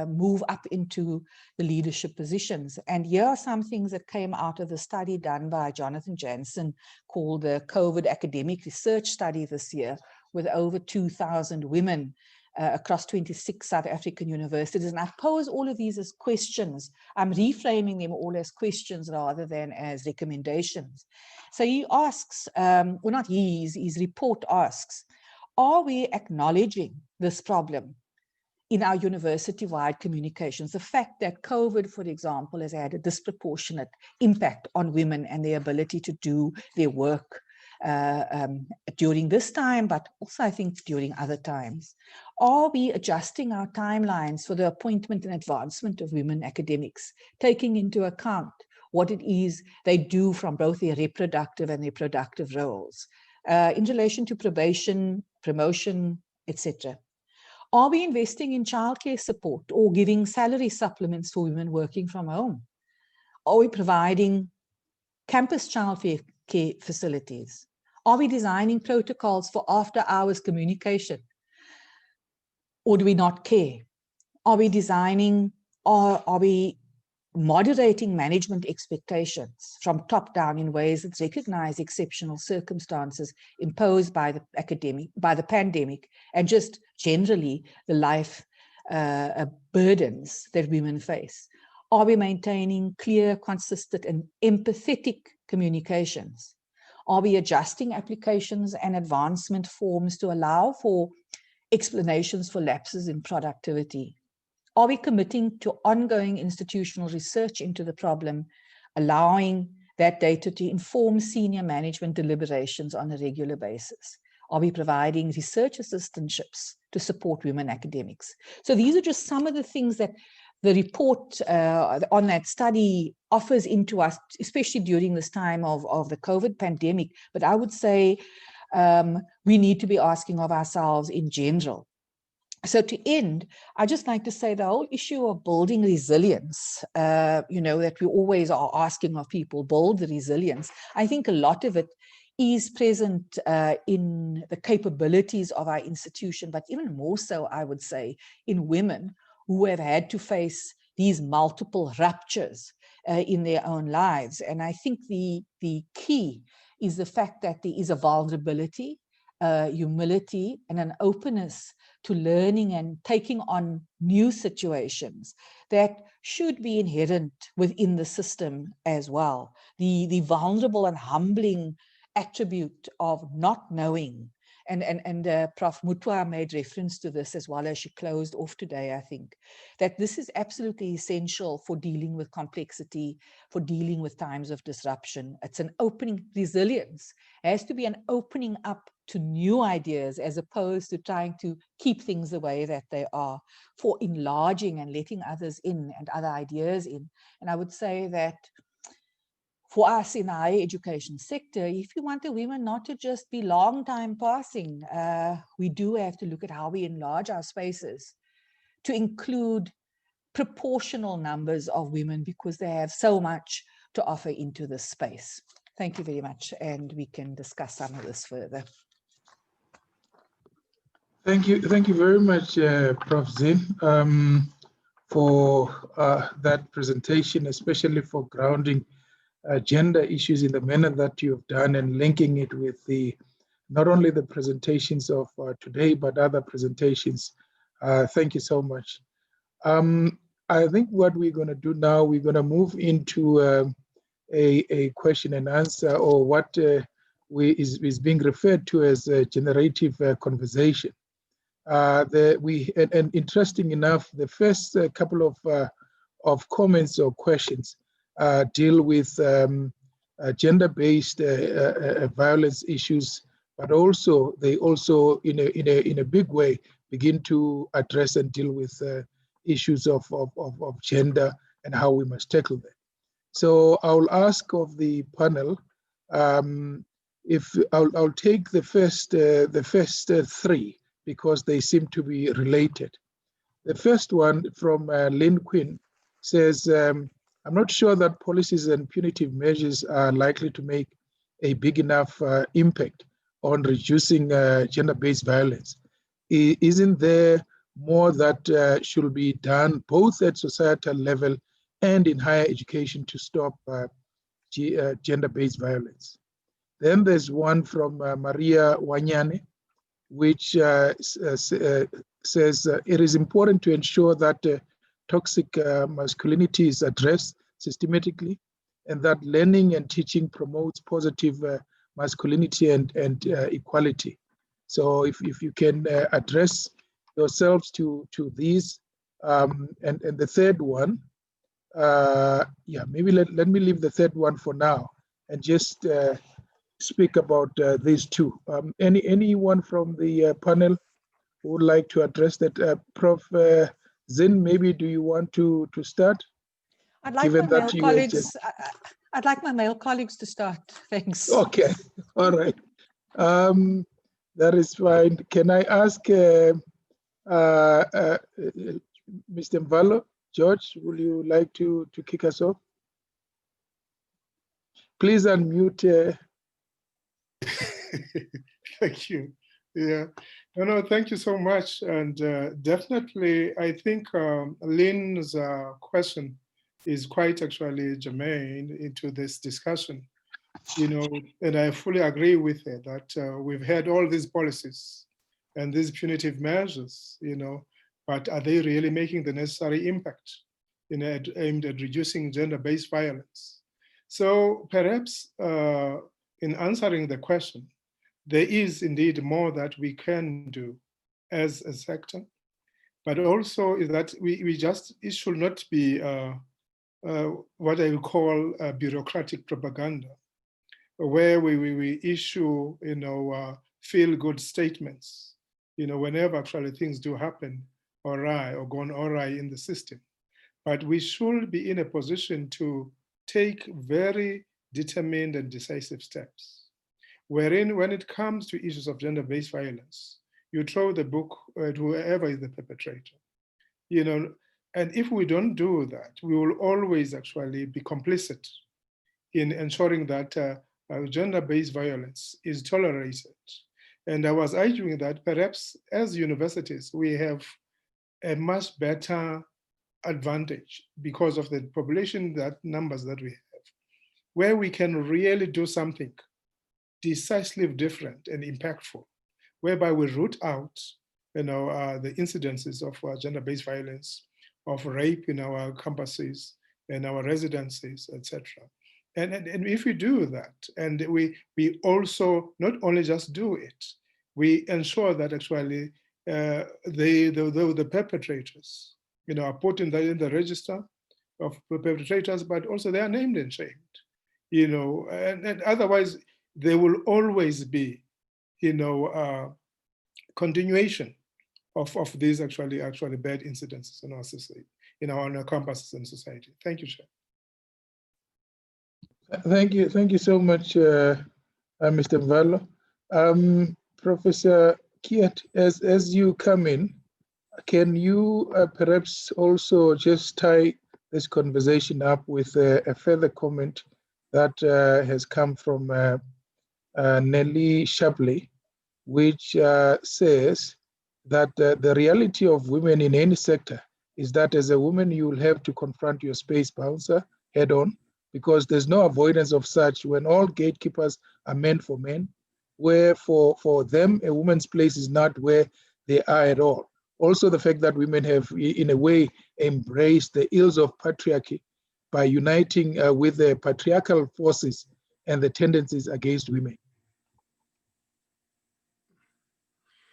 move up into the leadership positions? And here are some things that came out of the study done by Jonathan Jansen called the COVID Academic Research Study this year, with over 2,000 women across 26 South African universities. And I pose all of these as questions. I'm reframing them all as questions rather than as recommendations. So he asks, well, not he, his report asks, are we acknowledging this problem in our university-wide communications? The fact that COVID, for example, has had a disproportionate impact on women and their ability to do their work during this time, but also I think during other times. Are we adjusting our timelines for the appointment and advancement of women academics, taking into account what it is they do from both their reproductive and their productive roles in relation to probation, promotion, etc.? Are we investing in childcare support or giving salary supplements for women working from home? Are we providing campus childcare facilities? Are we designing protocols for after-hours communication? Or do we not care? Are we designing, or are we moderating management expectations from top down in ways that recognize exceptional circumstances imposed by the pandemic, and just generally the life burdens that women face? Are we maintaining clear, consistent, and empathetic communications? Are we adjusting applications and advancement forms to allow for explanations for lapses in productivity? Are we committing to ongoing institutional research into the problem, allowing that data to inform senior management deliberations on a regular basis? Are we providing research assistantships to support women academics? So these are just some of the things that the report on that study offers into us, especially during this time of the COVID pandemic. But I would say we need to be asking of ourselves in general. So to end, I'd just like to say the whole issue of building resilience, that we always are asking of people, build the resilience. I think a lot of it is present in the capabilities of our institution, but even more so, I would say, in women who have had to face these multiple ruptures in their own lives. And I think the key is the fact that there is a vulnerability, humility, and an openness to learning and taking on new situations that should be inherent within the system as well. The vulnerable and humbling attribute of not knowing. And Prof. Mutwa made reference to this as well as she closed off today, I think, that this is absolutely essential for dealing with complexity, for dealing with times of disruption. It's an opening. Resilience has to be an opening up to new ideas as opposed to trying to keep things the way that they are, for enlarging and letting others in and other ideas in. And I would say that for us in the higher education sector, if you want the women not to just be long time passing, we do have to look at how we enlarge our spaces to include proportional numbers of women, because they have so much to offer into this space. Thank you very much, and we can discuss some of this further. Thank you very much, Prof. Zin, for that presentation, especially for grounding gender issues in the manner that you've done and linking it with not only the presentations of today, but other presentations. Thank you so much. I think what we're going to do now, we're going to move into a question and answer, or what is being referred to as a generative conversation. And interesting enough, the first couple of comments or questions deal with gender-based violence issues, but also they also in a big way begin to address and deal with issues of gender and how we must tackle them. So I'll ask of the panel if I'll take the first three, because they seem to be related. The first one from Lynn Quinn says, I'm not sure that policies and punitive measures are likely to make a big enough impact on reducing gender-based violence. Isn't there more that should be done both at societal level and in higher education to stop gender-based violence? Then there's one from Maria Wanyane, which says it is important to ensure that toxic masculinity is addressed systematically, and that learning and teaching promotes positive masculinity and equality. So if you can address yourselves to these, and the third one, yeah, maybe let me leave the third one for now and just speak about these two. Anyone from the panel who would like to address that? Prof. Zin, maybe do you want to start? I'd like Given my that male you colleagues. just... I'd like my male colleagues to start. Thanks. Okay, all right. That is fine. Can I ask Mr. Mvalo, George, will you like to kick us off? Please unmute. Thank you. Yeah, no, thank you so much. And definitely, I think Lynn's question is quite actually germane into this discussion, and I fully agree with her that we've had all these policies and these punitive measures, but are they really making the necessary impact aimed at reducing gender-based violence? So perhaps in answering the question, there is indeed more that we can do as a sector, but also is that it should not be what I would call bureaucratic propaganda, where we issue, feel-good statements, whenever actually things do happen awry or gone awry in the system. But we should be in a position to take very determined and decisive steps, wherein when it comes to issues of gender-based violence, you throw the book at whoever is the perpetrator, and if we don't do that, we will always actually be complicit in ensuring that gender-based violence is tolerated. And I was arguing that perhaps as universities, we have a much better advantage because of the population numbers that we have, where we can really do something decisively different and impactful, whereby we root out the incidences of gender-based violence, of rape in our campuses, in our residencies, etc. And if we do that, and we also not only just do it, we ensure that actually the perpetrators are put in the register of perpetrators, but also they are named and shamed, and otherwise there will always be, continuation of these actually bad incidences in our society, on our campuses and society. Thank you, Chair. Thank you so much, Mr. Mvalo. Professor Kiat, as you come in, can you perhaps also just tie this conversation up with a further comment that has come from Nelly Shapley, which says that the reality of women in any sector is that as a woman, you will have to confront your space bouncer head on, because there's no avoidance of such when all gatekeepers are meant for men, where for them, a woman's place is not where they are at all. Also, the fact that women have, in a way, embraced the ills of patriarchy by uniting with the patriarchal forces and the tendencies against women.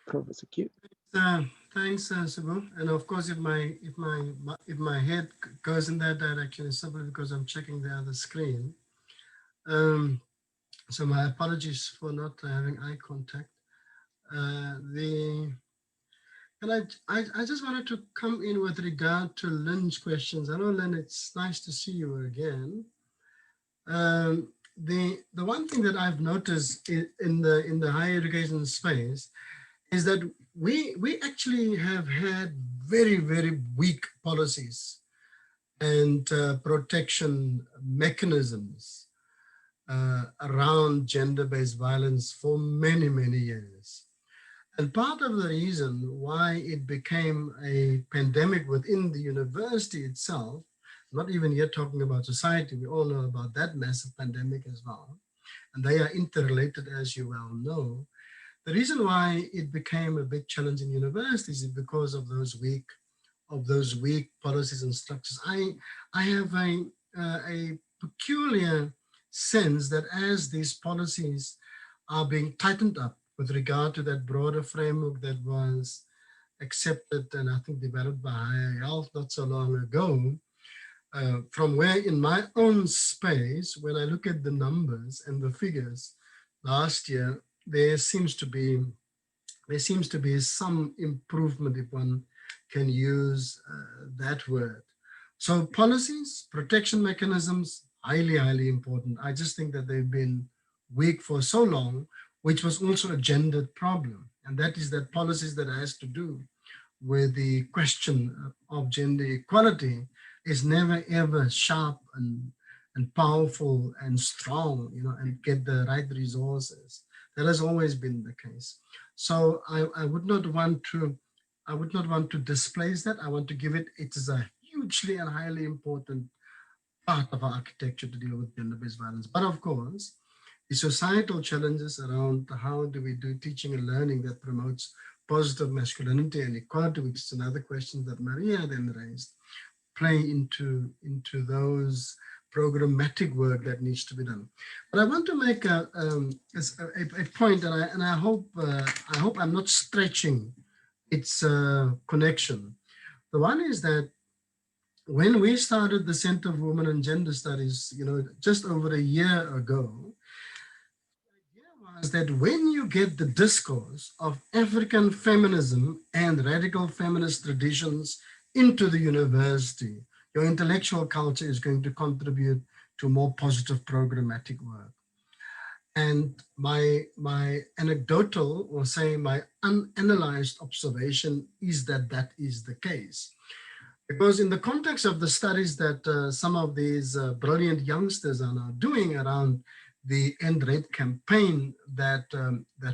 Professor Kiat. Thanks, Sibu. And of course, if my head goes in that direction, it's simply because I'm checking the other screen. So my apologies for not having eye contact. I just wanted to come in with regard to Lynn's questions. I know, Lynn, it's nice to see you again. The one thing that I've noticed in the higher education space is that we actually have had very, very weak policies and protection mechanisms around gender-based violence for many, many years. And part of the reason why it became a pandemic within the university itself, not even yet talking about society, we all know about that massive pandemic as well, and they are interrelated, as you well know. The reason why it became a big challenge in universities is because of those weak policies and structures. I have a peculiar sense that as these policies are being tightened up with regard to that broader framework that was accepted and I think developed by Higher Health not so long ago, from where in my own space, when I look at the numbers and the figures last year, there seems to be some improvement, if one can use that word. So policies, protection mechanisms, highly, highly important. I just think that they've been weak for so long, which was also a gendered problem. And that is that policies that has to do with the question of gender equality is never ever sharp and powerful and strong, and get the right resources. That has always been the case. So I would not want to displace that. I want to give it is a hugely and highly important part of our architecture to deal with gender-based violence. But of course, the societal challenges around how do we do teaching and learning that promotes positive masculinity and equality, which is another question that Maria then raised, play into those programmatic work that needs to be done. But I want to make a point, and I hope I'm not stretching its connection. The one is that when we started the Center for Women and Gender Studies, just over a year ago, the idea was that when you get the discourse of African feminism and radical feminist traditions into the university, your intellectual culture is going to contribute to more positive programmatic work. And my anecdotal, or say my unanalyzed observation is that that is the case. Because in the context of the studies that some of these brilliant youngsters are now doing around the End Rape campaign that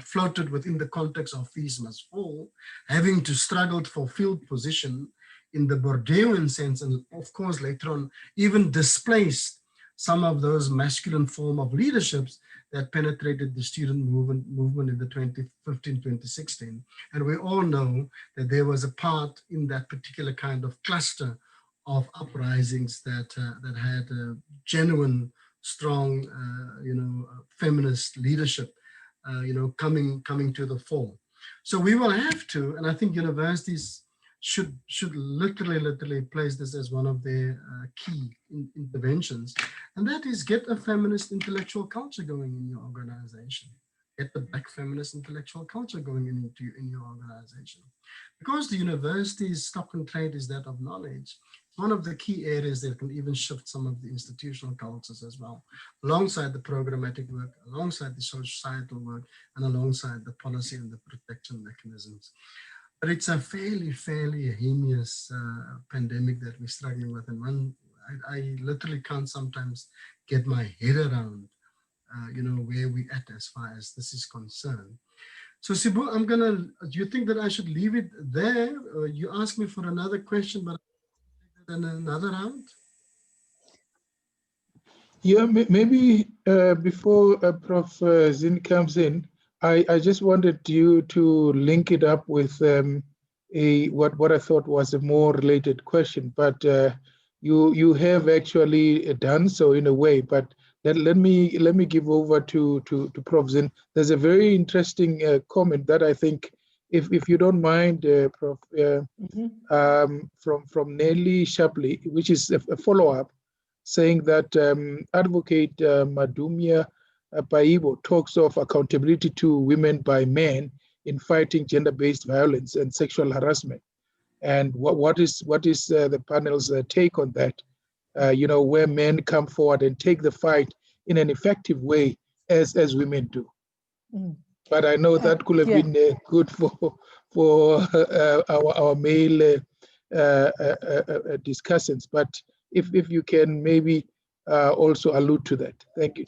floated within the context of Fees Must Fall, having to struggle for field position in the Bourdieuian sense, and of course later on even displaced some of those masculine form of leaderships that penetrated the student movement in the 2015-2016. And we all know that there was a part in that particular kind of cluster of uprisings that had a genuine, strong, feminist leadership, coming to the fore. So we will have to, and I think universities should literally place this as one of their key interventions, and that is get a feminist intellectual culture going in your organization. Get the Black feminist intellectual culture going in your organization. Because the university's stock and trade is that of knowledge, one of the key areas that can even shift some of the institutional cultures as well, alongside the programmatic work, alongside the societal work, and alongside the policy and the protection mechanisms. But it's a fairly heinous pandemic that we're struggling with. And I literally can't sometimes get my head around, where we're at as far as this is concerned. So Sibu, do you think that I should leave it there? Or you asked me for another question, but I'll take that in another round. Yeah, maybe before Prof. Zin comes in, I just wanted you to link it up with what I thought was a more related question, but you have actually done so in a way. But let me give over to Prof. Zin. There's a very interesting comment that I think, if you don't mind, Prof. From Nelly Shapley, which is a follow-up, saying that Advocate Madumia Paibo talks of accountability to women by men in fighting gender-based violence and sexual harassment. And what is the panel's take on that? Where men come forward and take the fight in an effective way as women do. But I know that could have been good for our male discussants. But if you can maybe also allude to that. Thank you.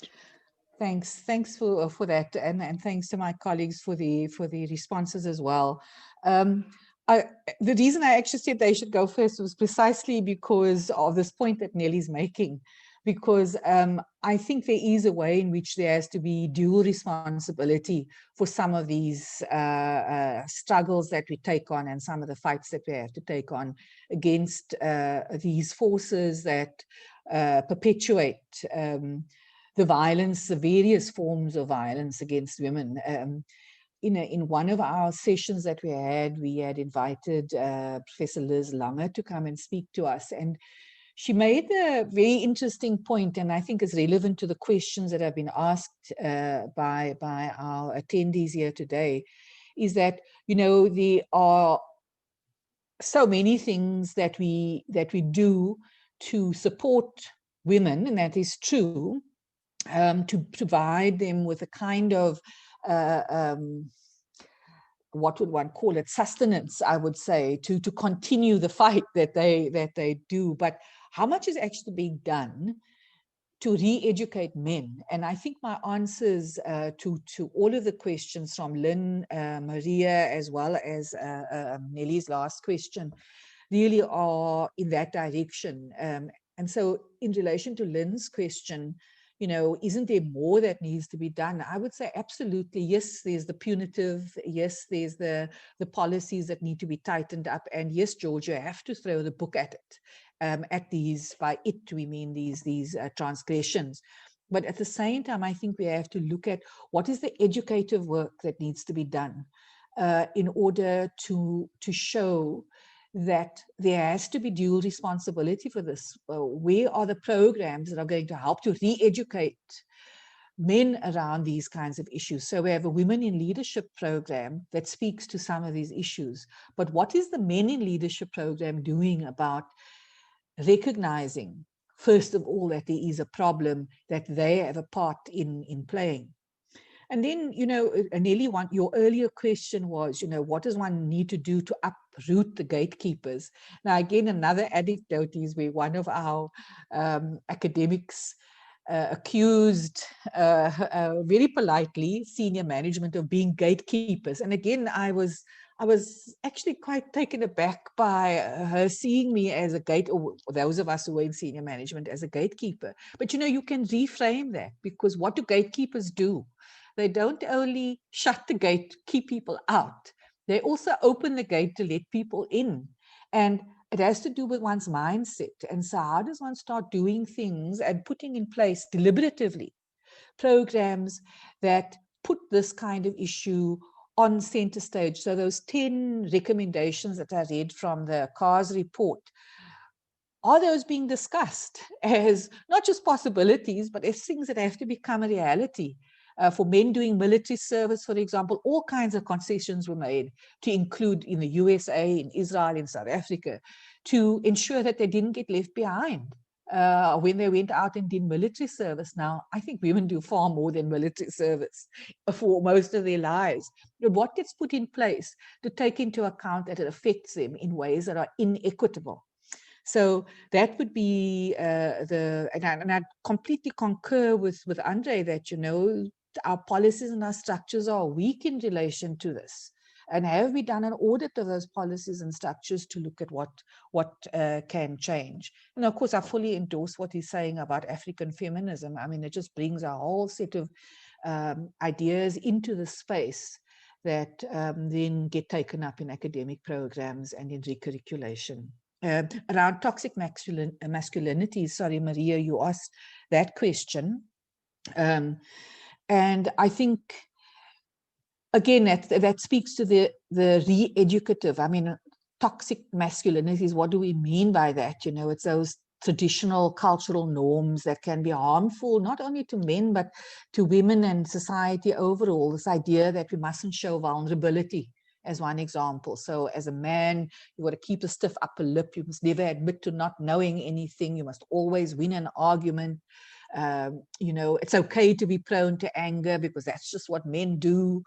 Thanks for that, and thanks to my colleagues for the responses as well. The reason I actually said they should go first was precisely because of this point that Nelly's making, because I think there is a way in which there has to be dual responsibility for some of these struggles that we take on and some of the fights that we have to take on against these forces that perpetuate the violence, the various forms of violence against women. In one of our sessions that we had invited Professor Liz Lange to come and speak to us. And she made a very interesting point, and I think is relevant to the questions that have been asked by our attendees here today, is that, there are so many things that we do to support women, and that is true, to provide them with a kind of what would one call it, sustenance, I would say, to continue the fight that they do. But how much is actually being done to re-educate men? And I think my answers to all of the questions from Lynn, Maria, as well as Nelly's last question really are in that direction. And so in relation to Lynn's question, isn't there more that needs to be done? I would say absolutely. Yes, there's the punitive. Yes, there's the policies that need to be tightened up. And yes, George, you have to throw the book at it. At these, by it, we mean these transgressions. But at the same time, I think we have to look at what is the educative work that needs to be done in order to show that there has to be dual responsibility for this. Where are the programs that are going to help to re-educate men around these kinds of issues? So we have a Women in Leadership program that speaks to some of these issues. But what is the Men in Leadership program doing about recognizing, first of all, that there is a problem that they have a part in playing? And then, Nelly, your earlier question was, what does one need to do to uproot the gatekeepers? Now, again, another anecdote is where one of our academics accused very politely senior management of being gatekeepers. And again, I was actually quite taken aback by her seeing me as a or those of us who were in senior management as a gatekeeper. But you can reframe that, because what do gatekeepers do? They don't only shut the gate, keep people out. They also open the gate to let people in. And it has to do with one's mindset. And so how does one start doing things and putting in place deliberatively programs that put this kind of issue on center stage? So those 10 recommendations that I read from the CARS report, are those being discussed as not just possibilities, but as things that have to become a reality? For men doing military service, for example, all kinds of concessions were made to include in the USA, in Israel, in South Africa, to ensure that they didn't get left behind when they went out and did military service. Now, I think women do far more than military service for most of their lives. But what gets put in place to take into account that it affects them in ways that are inequitable? So that would be and I completely concur with Andre that, our policies and our structures are weak in relation to this. And have we done an audit of those policies and structures to look at what can change? And of course, I fully endorse what he's saying about African feminism. I mean, it just brings a whole set of ideas into the space that then get taken up in academic programs and in recurriculation. Around toxic masculinity, sorry, Maria, you asked that question. And I think, again, that speaks to the re-educative. I mean, toxic masculinities, what do we mean by that? It's those traditional cultural norms that can be harmful, not only to men, but to women and society overall. This idea that we mustn't show vulnerability, as one example. So as a man, you got to keep a stiff upper lip. You must never admit to not knowing anything. You must always win an argument. It's okay to be prone to anger because that's just what men do.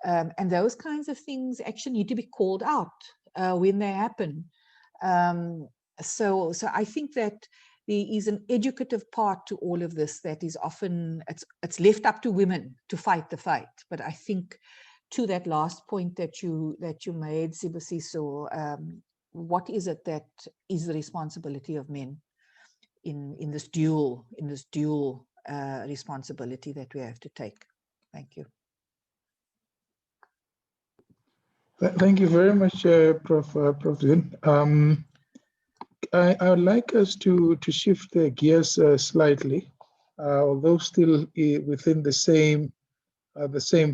And those kinds of things actually need to be called out when they happen. So I think that there is an educative part to all of this that is often, it's left up to women to fight the fight. But I think to that last point that you made, Sibusiso, what is it that is the responsibility of men in this dual responsibility that we have to take? Thank you. Thank you very much, Prof. Zin. I would like us to shift the gears slightly, although still within the same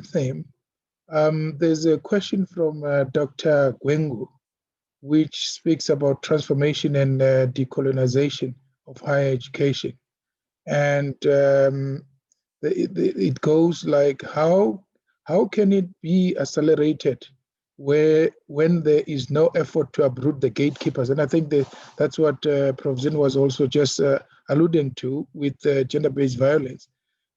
theme. There's a question from Dr. Gwengu, which speaks about transformation and decolonization of higher education. And it goes like, how can it be accelerated when there is no effort to uproot the gatekeepers? And I think that's what Prof. Zin was also just alluding to with gender-based violence.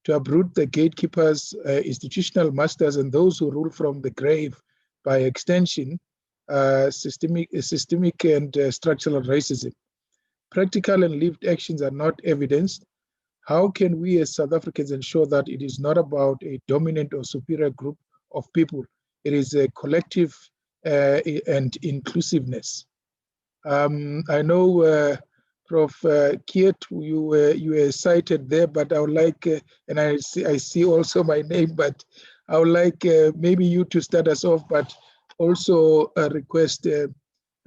To uproot the gatekeepers, institutional masters, and those who rule from the grave, by extension, systemic and structural racism. Practical and lived actions are not evidenced. How can we as South Africans ensure that it is not about a dominant or superior group of people? It is a collective and inclusiveness. I know, Prof. Kiet, you were cited there, but I would like, and I see also my name, but I would like maybe you to start us off, but also request Mr.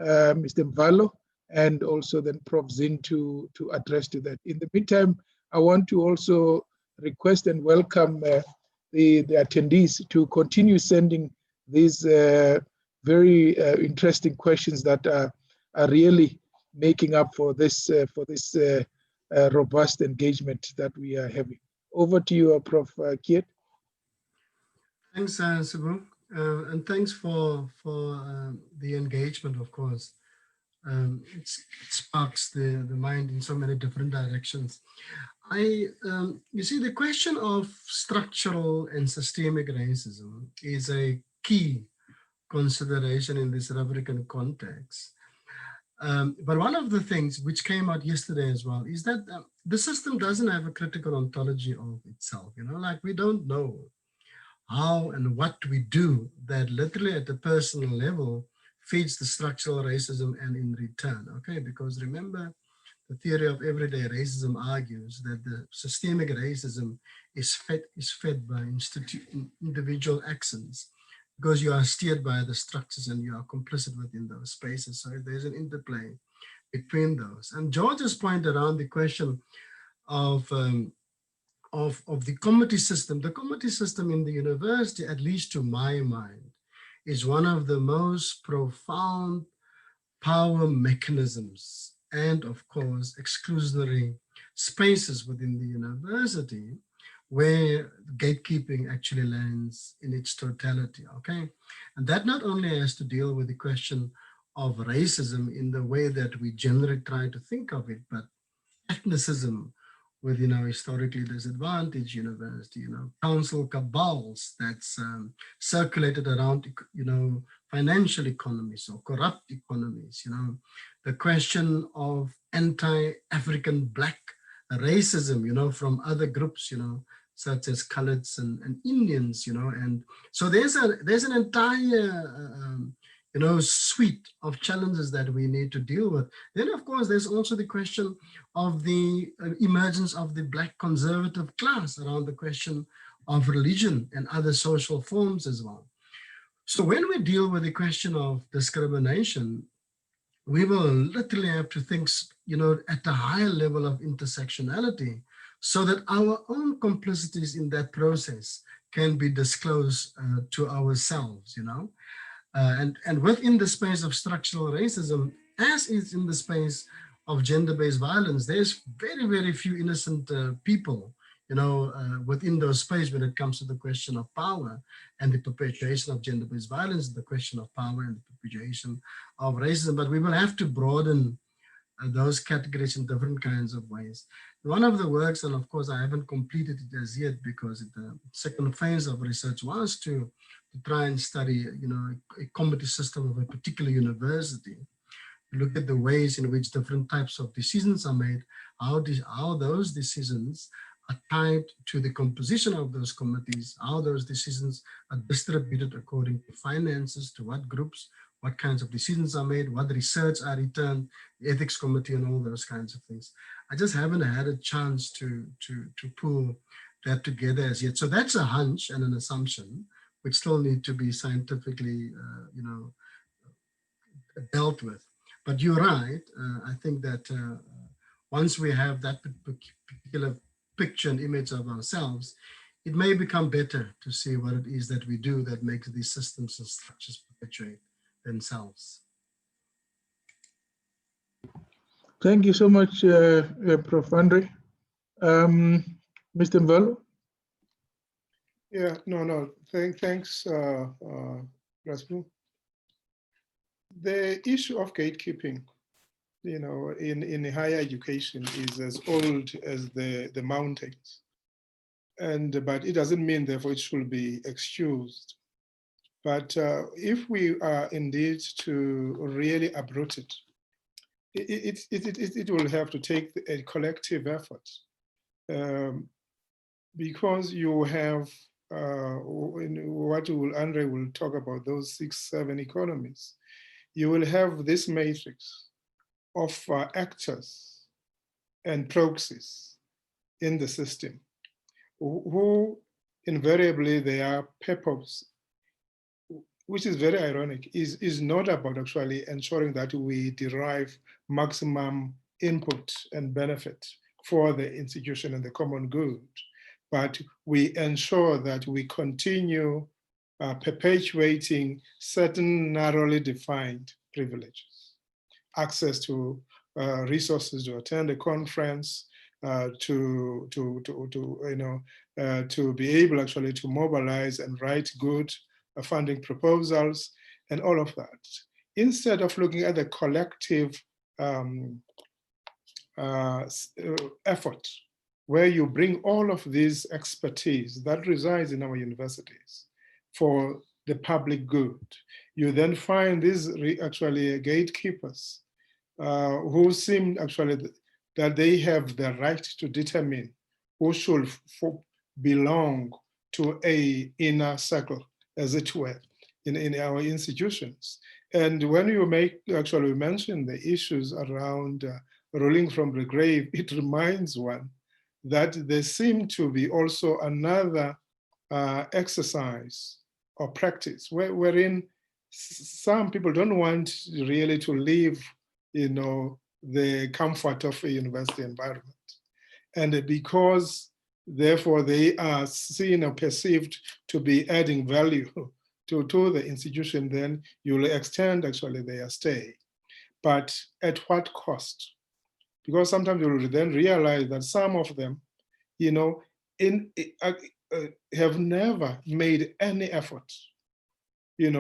Mvalo and also then Prof. Zin to address to that. In the meantime, I want to also request and welcome the attendees to continue sending these very interesting questions that are really making up for this robust engagement that we are having. Over to you, Prof. Kiet. Thanks, Sibu, and thanks for the engagement. Of course, it sparks the mind in so many different directions. You see, the question of structural and systemic racism is a key consideration in this African context. But one of the things which came out yesterday as well is that the system doesn't have a critical ontology of itself. You know, like we don't know how and what we do that literally at the personal level feeds the structural racism and in return, okay? Because remember, the theory of everyday racism argues that the systemic racism is fed by individual actions, because you are steered by the structures and you are complicit within those spaces. So there's an interplay between those. And George's point around the question of the committee system. The committee system in the university, at least to my mind, is one of the most profound power mechanisms and, of course, exclusionary spaces within the university where gatekeeping actually lands in its totality, okay? And that not only has to deal with the question of racism in the way that we generally try to think of it, but ethnicism with, you know, historically disadvantaged university, you know, council cabals that's circulated around, you know, financial economies or corrupt economies, you know, the question of anti-African Black racism, you know, from other groups, you know, such as Coloureds and Indians, you know, and so there's an entire you know, suite of challenges that we need to deal with. Then, of course, there's also the question of the emergence of the Black conservative class around the question of religion and other social forms as well. So when we deal with the question of discrimination, we will literally have to think, you know, at a higher level of intersectionality so that our own complicities in that process can be disclosed to ourselves, you know. And within the space of structural racism, as is in the space of gender-based violence, there's very, very few innocent people, you know, within those space when it comes to the question of power and the perpetuation of gender-based violence, the question of power and the perpetuation of racism. But we will have to broaden those categories in different kinds of ways. One of the works, and of course I haven't completed it as yet because the second phase of research was to to try and study, a committee system of a particular university, look at the ways in which different types of decisions are made, how those decisions are tied to the composition of those committees, how those decisions are distributed according to finances, to what groups, what kinds of decisions are made, what research are returned, the ethics committee and all those kinds of things. I just haven't had a chance to pull that together as yet. So that's a hunch and an assumption which still need to be scientifically, dealt with. But you're right. I think that once we have that particular picture and image of ourselves, it may become better to see what it is that we do that makes these systems and structures perpetuate themselves. Thank you so much, Prof. Andre. Mr. Mvelo? Yeah, no, thanks, Rasmu. The issue of gatekeeping, in higher education is as old as the mountains. But it doesn't mean, therefore, it should be excused. But if we are indeed to really uproot it, it will have to take a collective effort. Because you have what Andre will talk about, those 6-7 economies, you will have this matrix of actors and proxies in the system who invariably their purpose, which is very ironic, is not about actually ensuring that we derive maximum input and benefit for the institution and the common good, but we ensure that we continue perpetuating certain narrowly defined privileges, access to resources to attend a conference, to be able actually to mobilize and write good funding proposals and all of that, instead of looking at the collective effort where you bring all of this expertise that resides in our universities for the public good. You then find these actually gatekeepers who seem actually that they have the right to determine who should belong to a inner circle, as it were, in our institutions. And when you actually mention the issues around ruling from the grave, it reminds one that there seem to be also another exercise or practice wherein some people don't want really to leave, the comfort of a university environment. And because therefore they are seen or perceived to be adding value to the institution, then you will extend actually their stay. But at what cost? Because sometimes you will then realize that some of them, have never made any effort,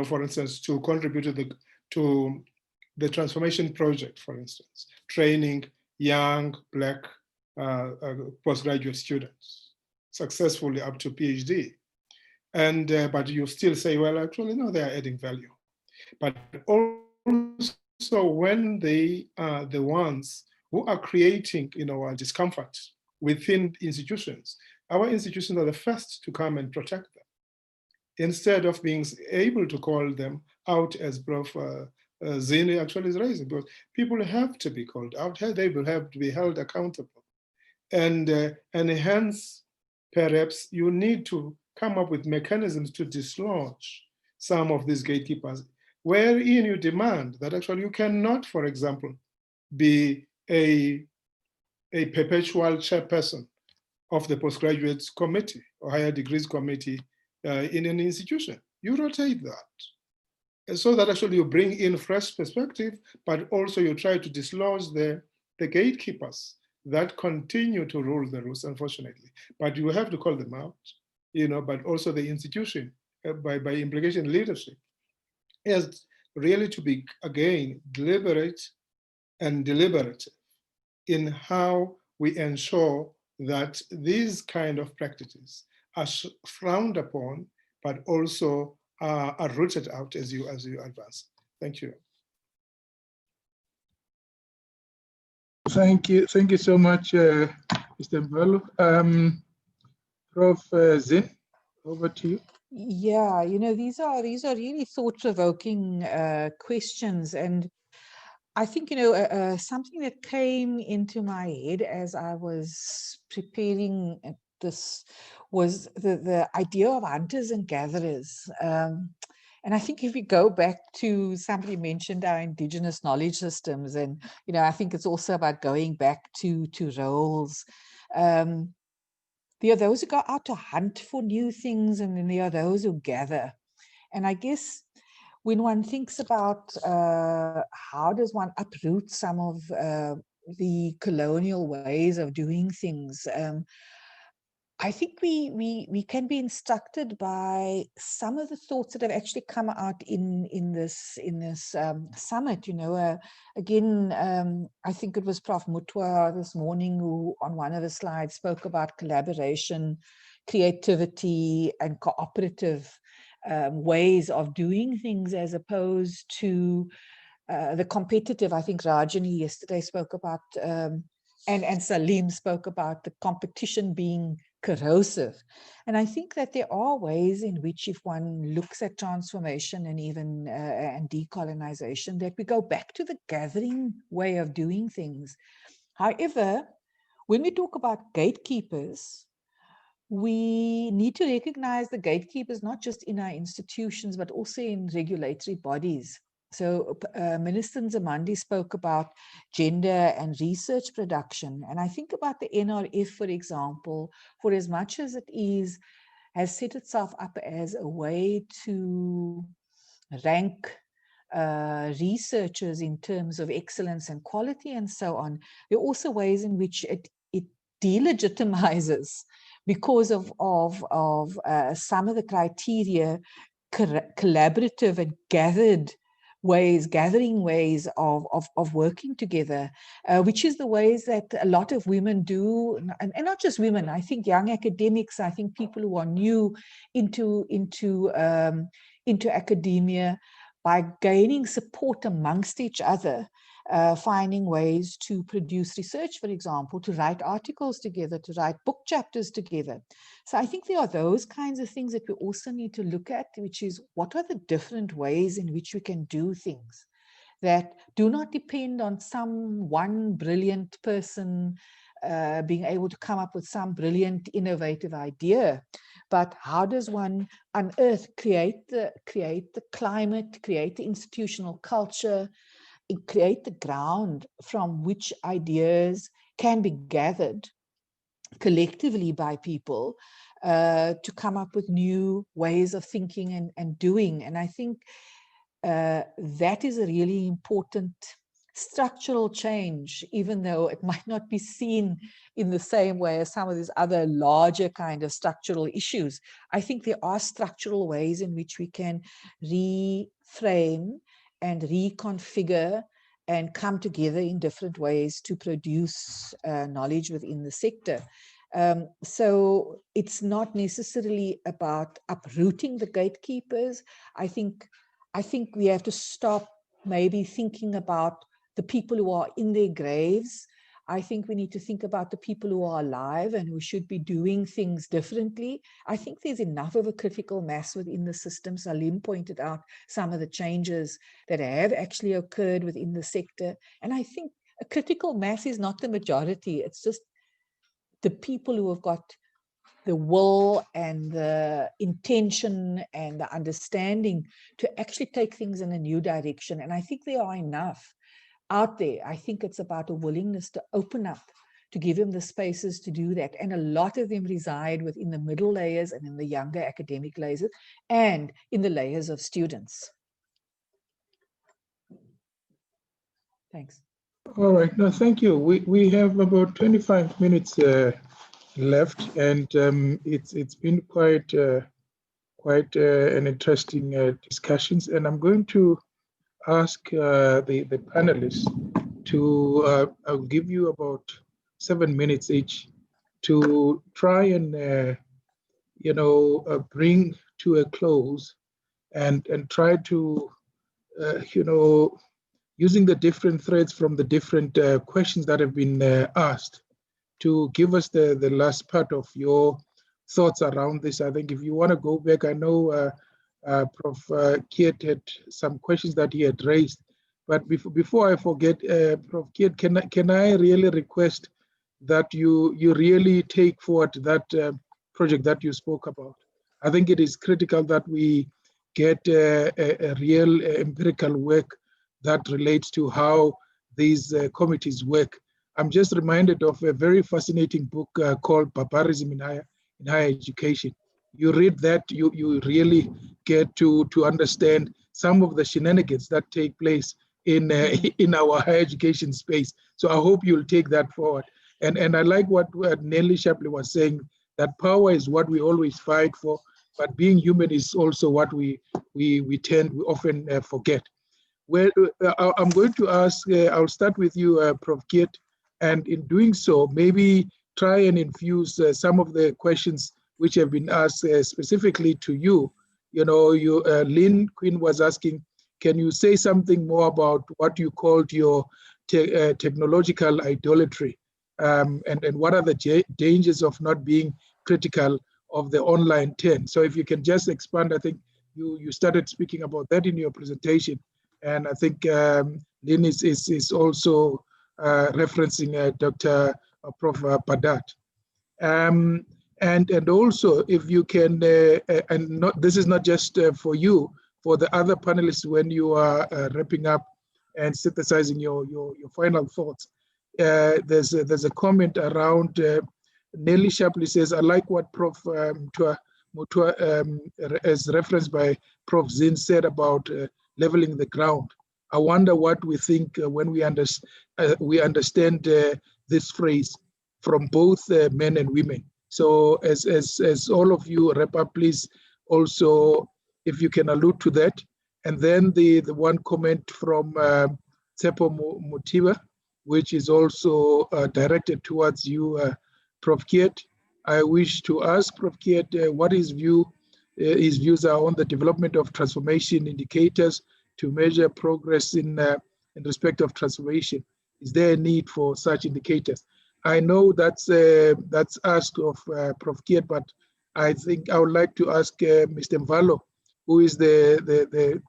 for instance, to contribute to the transformation project, for instance, training young Black postgraduate students successfully up to PhD. And but you still say, well, actually, no, they are adding value. But also when they are the ones who are creating, discomfort within institutions, our institutions are the first to come and protect them, instead of being able to call them out, as Prof. Zini actually is raising, because people have to be called out, they will have to be held accountable. And hence, perhaps you need to come up with mechanisms to dislodge some of these gatekeepers, wherein you demand that actually you cannot, for example, be a perpetual chairperson of the postgraduate committee or higher degrees committee in an institution. You rotate that, so that actually you bring in fresh perspective, but also you try to dislodge the gatekeepers that continue to rule the roost, unfortunately. But you have to call them out, but also the institution, by implication leadership, is really to be, again, deliberate and deliberative in how we ensure that these kind of practices are frowned upon, but also are rooted out as you advance. Thank you. Thank you so much, Mr. Mbalo. Prof. Zin, over to you. Yeah, you know, these are really thought-provoking questions, and I think, you know, something that came into my head as I was preparing this was the idea of hunters and gatherers. And I think if we go back to, somebody mentioned our indigenous knowledge systems, and, you know, I think it's also about going back to roles. There are those who go out to hunt for new things, and then there are those who gather. And I guess when one thinks about how does one uproot some of the colonial ways of doing things, I think we can be instructed by some of the thoughts that have actually come out in this summit. You know, again, I think it was Prof. Mutwa this morning who, on one of the slides, spoke about collaboration, creativity, and cooperative ways of doing things, as opposed to the competitive. I think Rajani yesterday spoke about, and Salim spoke about the competition being corrosive. And I think that there are ways in which, if one looks at transformation and even and decolonization, that we go back to the gathering way of doing things. However, when we talk about gatekeepers, we need to recognize the gatekeepers not just in our institutions, but also in regulatory bodies. So Minister Nzimande spoke about gender and research production. And I think about the NRF, for example, for as much as it has set itself up as a way to rank researchers in terms of excellence and quality and so on, there are also ways in which it delegitimizes, because of some of the criteria, collaborative and gathering ways of working together, which is the ways that a lot of women do, and not just women. I think young academics, I think people who are new into academia, by gaining support amongst each other, finding ways to produce research, for example, to write articles together, to write book chapters together. So I think there are those kinds of things that we also need to look at, which is what are the different ways in which we can do things that do not depend on some one brilliant person being able to come up with some brilliant, innovative idea. But how does one unearth, create the climate, create the institutional culture, create the ground from which ideas can be gathered collectively by people to come up with new ways of thinking and doing. And I think that is a really important structural change, even though it might not be seen in the same way as some of these other larger kind of structural issues. I think there are structural ways in which we can reframe and reconfigure and come together in different ways to produce knowledge within the sector. So it's not necessarily about uprooting the gatekeepers. I think we have to stop maybe thinking about the people who are in their graves. I think we need to think about the people who are alive and who should be doing things differently. I think there's enough of a critical mass within the system. Salim pointed out some of the changes that have actually occurred within the sector. And I think a critical mass is not the majority. It's just the people who have got the will and the intention and the understanding to actually take things in a new direction. And I think there are enough out there. I think it's about a willingness to open up, to give them the spaces to do that. And a lot of them reside within the middle layers and in the younger academic layers and in the layers of students. Thanks. All right, no, thank you. We have about 25 minutes left, and it's been quite an interesting discussions. And I'm going to ask the panelists to I'll give you about 7 minutes each to try and bring to a close and try to, you know, using the different threads from the different questions that have been asked to give us the last part of your thoughts around this. I think if you want to go back, I know Prof. Kiet had some questions that he had raised, but before I forget, Prof. Kiet, can I really request that you really take forward that project that you spoke about? I think it is critical that we get a real empirical work that relates to how these committees work. I'm just reminded of a very fascinating book called Barbarism in Higher Education. You read that, you really get to understand some of the shenanigans that take place in our higher education space. So I hope you'll take that forward. And I like what Nelly Shapley was saying, that power is what we always fight for, but being human is also what we often forget. Well, I'm going to ask, I'll start with you, Prof. Kiet, and in doing so, maybe try and infuse some of the questions which have been asked specifically to you. You know, Lynn Quinn was asking, can you say something more about what you called your technological idolatry? And what are the dangers of not being critical of the online 10? So if you can just expand, I think you started speaking about that in your presentation. And I think Lynn is also referencing Dr. Prof. Padat. And also, if you can, this is not just for you, for the other panelists when you are wrapping up and synthesizing your final thoughts. There's a comment around, Nelly Shapley says, I like what Prof. Mutua, as referenced by Prof. Zin, said about leveling the ground. I wonder what we think when we understand this phrase from both men and women. So as all of you wrap up, please also, if you can allude to that. And then the one comment from Tsepo Mutiba, which is also directed towards you, Prof. Kiet. I wish to ask Prof. Kiet what his views are on the development of transformation indicators to measure progress in respect of transformation. Is there a need for such indicators? I know that's asked of Prof. Kiet, but I think I would like to ask Mr. Mvalo, who is the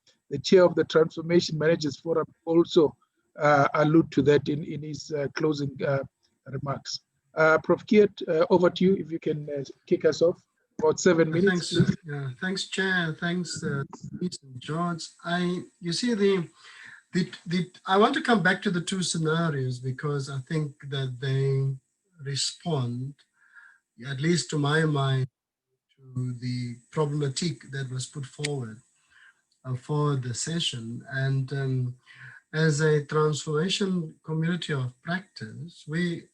chair of the Transformation Managers Forum, also allude to that in his closing remarks. Prof. Kiet, over to you, if you can kick us off. About 7 minutes, thanks, please. Thanks, Chair. Thanks, George. You see, I want to come back to the two scenarios because I think that they respond, at least to my mind, to the problematic that was put forward for the session. And as a transformation community of practice, we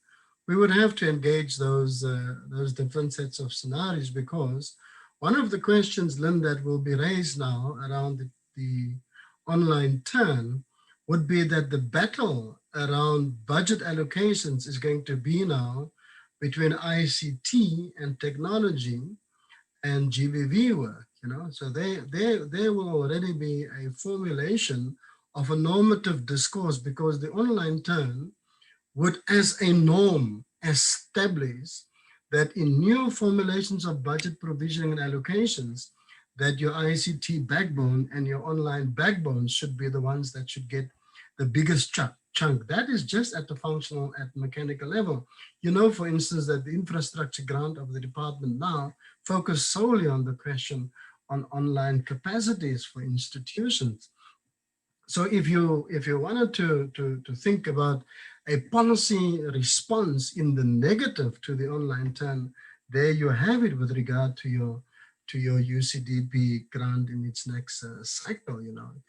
would have to engage those different sets of scenarios, because one of the questions, Lynn, that will be raised now around the online turn would be that the battle around budget allocations is going to be now between ICT and technology and GBV work, so there will already be a formulation of a normative discourse, because the online turn would, as a norm, establish that in new formulations of budget provisioning and allocations, that your ICT backbone and your online backbone should be the ones that should get the biggest chunk. That is just at the functional, at mechanical level. For instance, that the infrastructure grant of the department now focus solely on the question on online capacities for institutions. So if you wanted to think about a policy response in the negative to the online turn, there you have it with regard to your UCDP grant in its next cycle,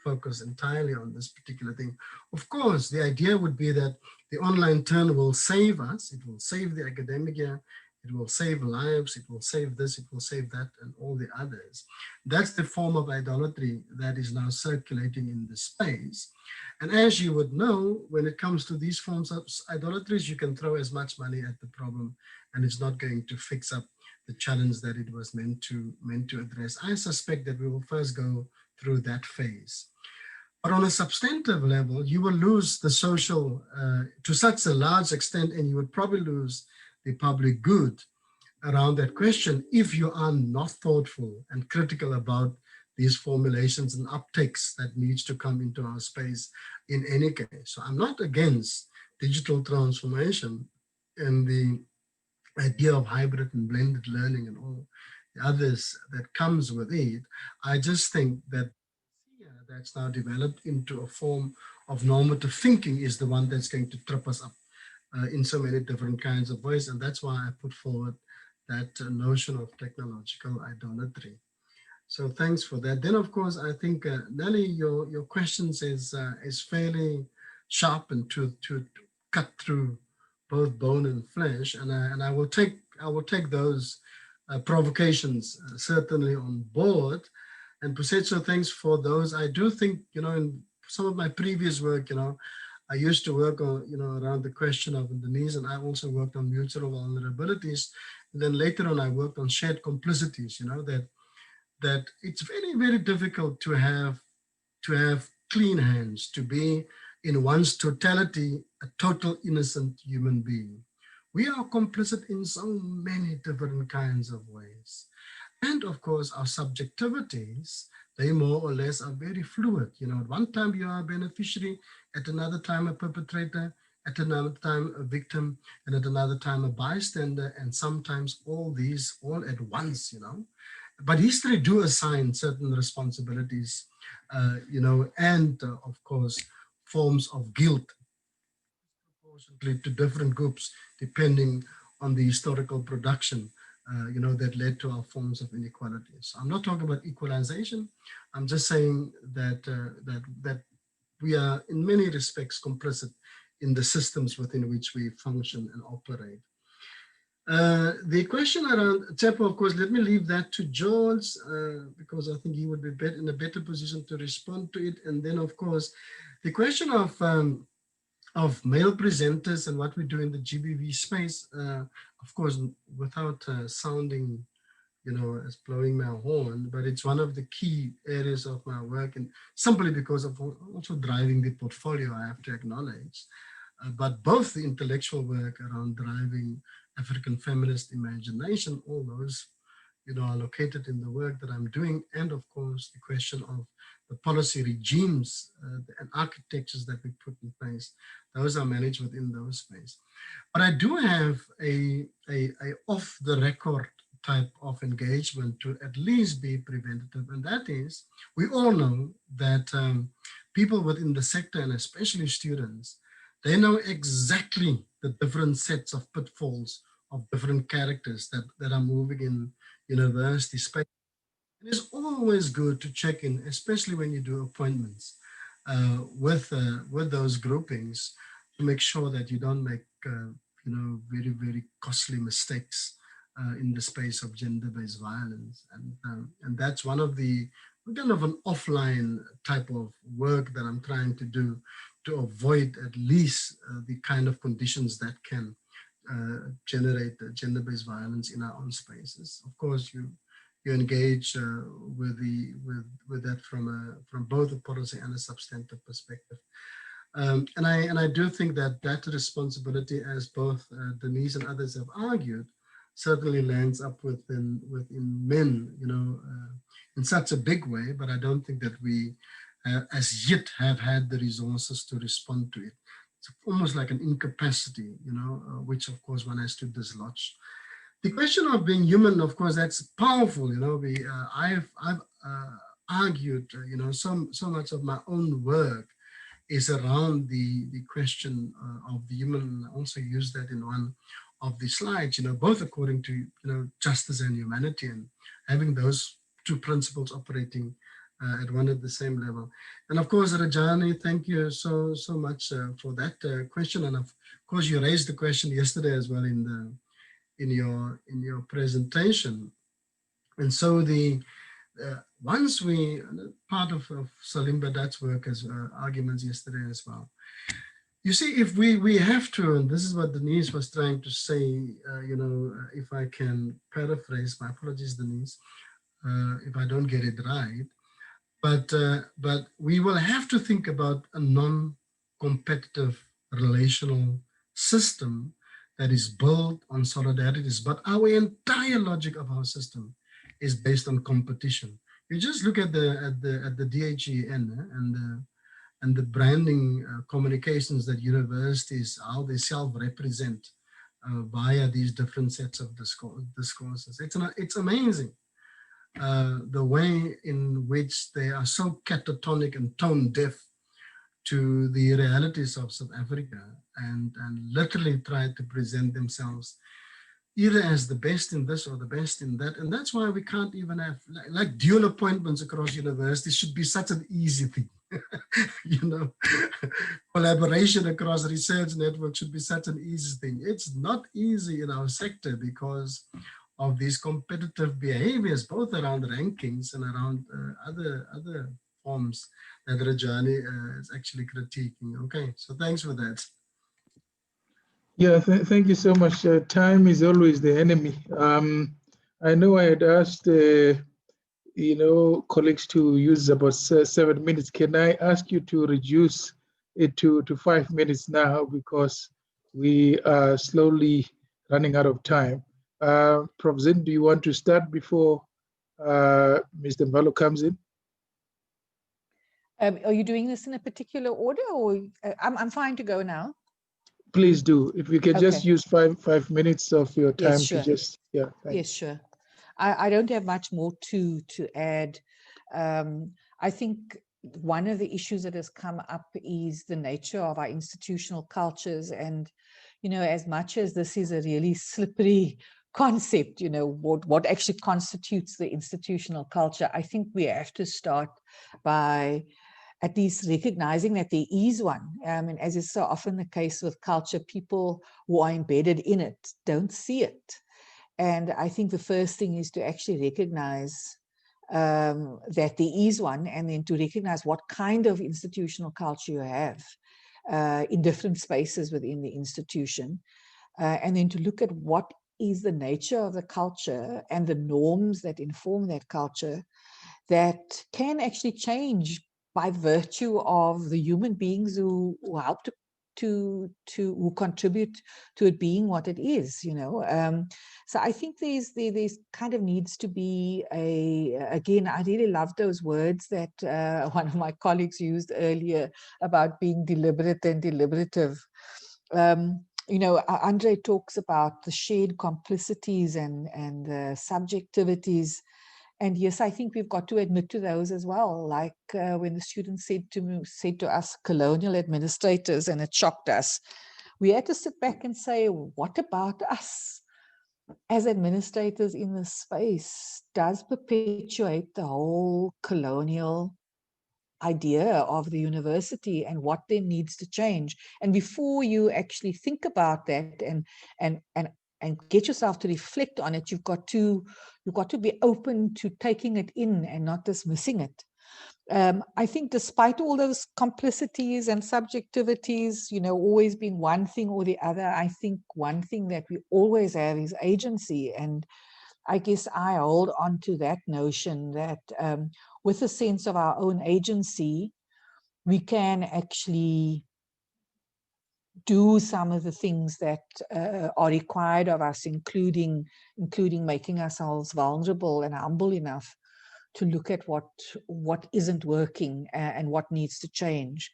focus entirely on this particular thing. Of course, the idea would be that the online turn will save us, it will save the academic year, it will save lives, it will save this, it will save that, and all the others. That's the form of idolatry that is now circulating in the space. And as you would know, when it comes to these forms of idolatries, you can throw as much money at the problem and it's not going to fix up the challenge that it was meant to address. I suspect that we will first go through that phase. But on a substantive level, you will lose the social to such a large extent, and you would probably lose the public good around that question if you are not thoughtful and critical about these formulations and uptakes that needs to come into our space in any case. So I'm not against digital transformation and the idea of hybrid and blended learning and all the others that comes with it. I just think that that's now developed into a form of normative thinking is the one that's going to trip us up in so many different kinds of ways. And that's why I put forward that notion of technological idolatry. So thanks for that. Then, of course, I think, Nelly, your questions is fairly sharp and to cut through both bone and flesh. And I will take those provocations certainly on board. And Pusetso, thanks for those. I do think, in some of my previous work, I used to work on, around the question of Indonesia, and I also worked on mutual vulnerabilities. And then later on, I worked on shared complicities, that it's very, very difficult to have clean hands, to be in one's totality, a total innocent human being. We are complicit in so many different kinds of ways. And of course, our subjectivities, they more or less are very fluid. At one time you are a beneficiary, at another time a perpetrator, at another time a victim, and at another time a bystander, and sometimes all these all at once, But history do assign certain responsibilities, and of course, forms of guilt proportionately to different groups, depending on the historical production that led to our forms of inequality. So I'm not talking about equalization. I'm just saying that that we are in many respects complicit in the systems within which we function and operate. The question around Tsepo, of course, let me leave that to George because I think he would be in a better position to respond to it. And then, of course, the question of male presenters and what we do in the GBV space, of course, without sounding, as blowing my horn, but it's one of the key areas of my work, and simply because of also driving the portfolio, I have to acknowledge. But both the intellectual work around driving African feminist imagination, all those, are located in the work that I'm doing, and of course, the question of the policy regimes and architectures that we put in place, those are managed within those space. But I do have a off the record type of engagement to at least be preventative, and that is, we all know that people within the sector, and especially students, they know exactly the different sets of pitfalls of different characters that are moving in university space. It is always good to check in, especially when you do appointments with those groupings, to make sure that you don't make very, very costly mistakes in the space of gender-based violence, and that's one of the kind of an offline type of work that I'm trying to do to avoid at least the kind of conditions that can generate gender-based violence in our own spaces. Of course, you engage with that from both a policy and a substantive perspective. And I do think that responsibility, as both Denise and others have argued, certainly lands up within men, in such a big way. But I don't think that we, as yet, have had the resources to respond to it. It's almost like an incapacity, which of course one has to dislodge. The question of being human, of course, that's powerful. I've argued, so much of my own work is around the question of the human. I also use that in one of the slides, both according to, justice and humanity, and having those two principles operating at one at the same level. And of course, Rajani, thank you so much for that question. And of course, you raised the question yesterday as well in your presentation. And so once we, part of Salim Badat's work as arguments yesterday as well. You see, if we have to, and this is what Denise was trying to say, if I can paraphrase, my apologies, Denise, if I don't get it right, But we will have to think about a non-competitive relational system that is built on solidarities. But our entire logic of our system is based on competition. You just look at the DHEN and the branding communications that universities, how they self-represent via these different sets of discourses. It's amazing. The way in which they are so catatonic and tone deaf to the realities of South Africa and literally try to present themselves either as the best in this or the best in that. And that's why we can't even have, like dual appointments across universities should be such an easy thing. You know, collaboration across research networks should be such an easy thing. It's not easy in our sector because of these competitive behaviors, both around rankings and around other forms that Rajani is actually critiquing. Okay, so thanks for that. Yeah, thank you so much. Time is always the enemy. I know I had asked, colleagues to use about 7 minutes. Can I ask you to reduce it to 5 minutes now, because we are slowly running out of time. Prof. Zin, do you want to start before Mr. Mbalo comes in? Are you doing this in a particular order, or I'm fine to go now? Please do. If you can just Okay. use 5 minutes of your time. Yes, sure. To just, yeah. Thanks. Yes, sure. I don't have much more to add. I think one of the issues that has come up is the nature of our institutional cultures. And, as much as this is a really slippery concept, what actually constitutes the institutional culture, I think we have to start by at least recognizing that there is one. And as is so often the case with culture, people who are embedded in it don't see it. And I think the first thing is to actually recognize that there is one, and then to recognize what kind of institutional culture you have in different spaces within the institution. And then to look at what is the nature of the culture and the norms that inform that culture that can actually change by virtue of the human beings who help who contribute to it being what it is, So I think there's kind of needs to be again, I really love those words that one of my colleagues used earlier about being deliberate and deliberative. Andre talks about the shared complicities and the subjectivities. And yes, I think we've got to admit to those as well. Like when the students said to us, colonial administrators, and it shocked us. We had to sit back and say, what about us as administrators in this space does perpetuate the whole colonial idea of the university, and what then needs to change? And before you actually think about that and get yourself to reflect on it, you've got to be open to taking it in and not dismissing it. I think despite all those complicities and subjectivities, always being one thing or the other, I think one thing that we always have is agency. And I guess I hold on to that notion that with a sense of our own agency, we can actually do some of the things that are required of us, including making ourselves vulnerable and humble enough to look at what isn't working and what needs to change.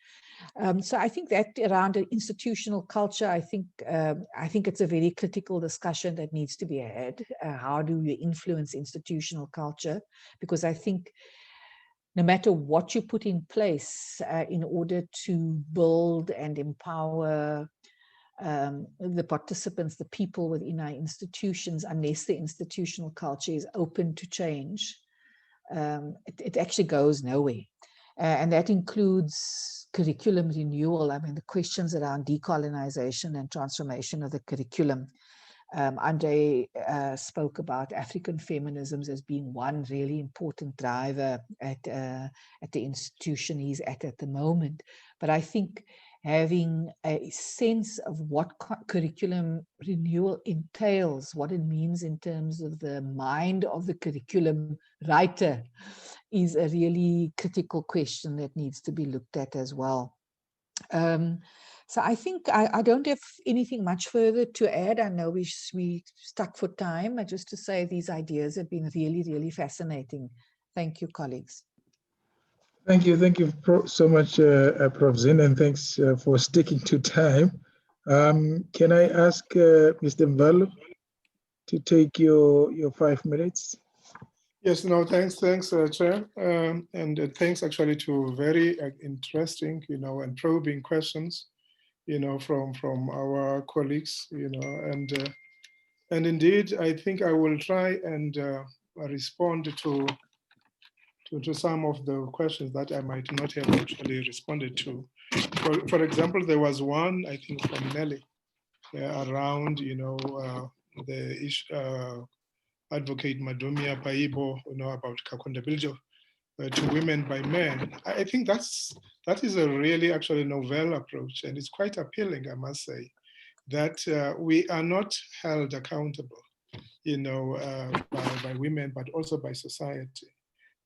So I think that around an institutional culture, I think it's a very critical discussion that needs to be had. How do you influence institutional culture? Because I think no matter what you put in place in order to build and empower the participants, the people within our institutions, unless the institutional culture is open to change, it actually goes nowhere. And that includes curriculum renewal. I mean, the questions around decolonization and transformation of the curriculum. Andre spoke about African feminisms as being one really important driver at the institution he's at the moment. But I think having a sense of what curriculum renewal entails, what it means in terms of the mind of the curriculum writer, is a really critical question that needs to be looked at as well. So I think I don't have anything much further to add. I know we stuck for time, just to say these ideas have been really, really fascinating. Thank you, colleagues. Thank you so much, Prof. Zin, and thanks for sticking to time. Can I ask Mr. Mvalo to take your 5 minutes? Yes, no, thanks, Chair, and thanks actually to very interesting, and probing questions, from our colleagues, and indeed, I think I will try and respond to some of the questions that I might not have actually responded to. For example, there was one, I think, from Nelly around, the issue. Advocate Madumia Paibo, about accountability to women by men. I think that is a really actually novel approach, and it's quite appealing, I must say, that we are not held accountable, by women, but also by society.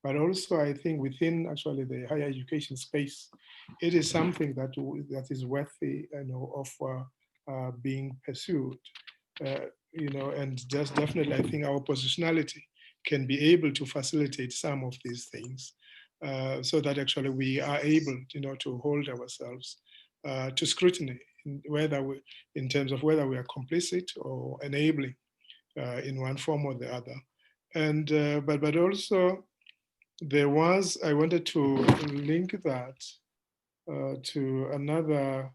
But also, I think within actually the higher education space, it is something that is worthy, of being pursued. And just definitely, I think our positionality can be able to facilitate some of these things, so that actually we are able, to hold ourselves to scrutiny, in terms of whether we are complicit or enabling in one form or the other. And but also I wanted to link that to another.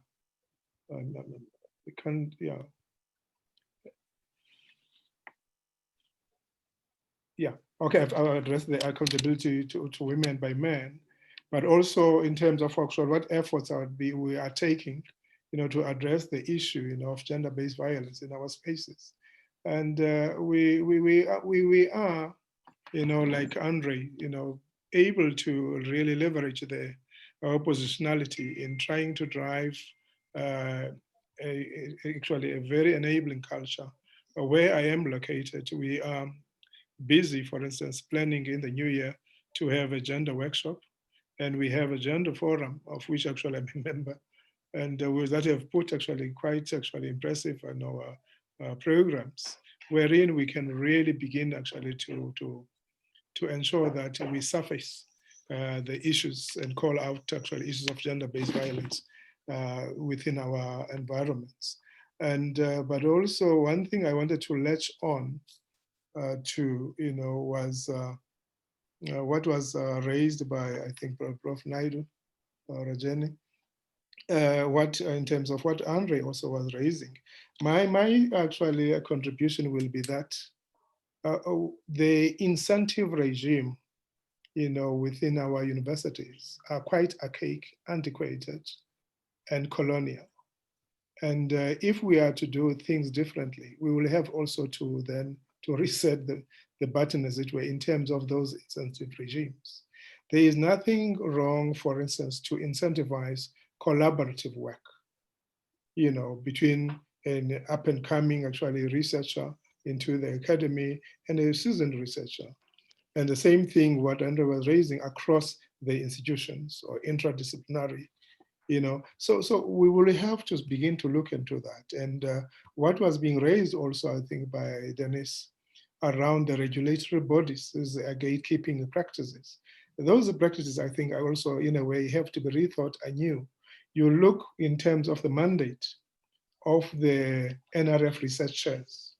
Okay, I'll address the accountability to women by men, but also in terms of actual what efforts we are taking, to address the issue, of gender-based violence in our spaces. And we are, like Andre, able to really leverage our positionality in trying to drive actually a very enabling culture. Where I am located, we are busy, for instance, planning in the new year to have a gender workshop, and we have a gender forum, of which actually I'm a member, and with that have put actually quite impressive programs, wherein we can really begin actually to ensure that we surface the issues and call out actually issues of gender-based violence within our environments. And but also one thing I wanted to latch on to, was what was raised by, I think, Prof. Naidu or Rajeni, what in terms of what Andre also was raising. My actually contribution will be that the incentive regime, within our universities are quite archaic, antiquated, and colonial. And if we are to do things differently, we will have also to then reset the button, as it were, in terms of those incentive regimes. There is nothing wrong, for instance, to incentivize collaborative work, between an up and coming actually researcher into the academy and a seasoned researcher. And the same thing what Andrew was raising across the institutions or interdisciplinary, so we will have to begin to look into that. And what was being raised also, I think, by Dennis around the regulatory bodies is gatekeeping practices. Those practices, I think, are also, in a way, have to be rethought anew. You look in terms of the mandate of the NRF researchers,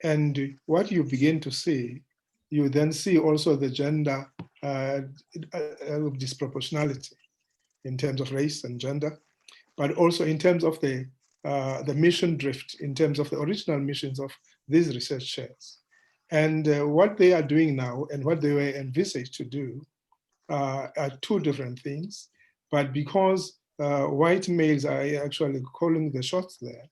and what you begin to see, you then see also the gender disproportionality in terms of race and gender, but also in terms of the mission drift, in terms of the original missions of these researchers. And what they are doing now and what they were envisaged to do are two different things. But because white males are actually calling the shots there,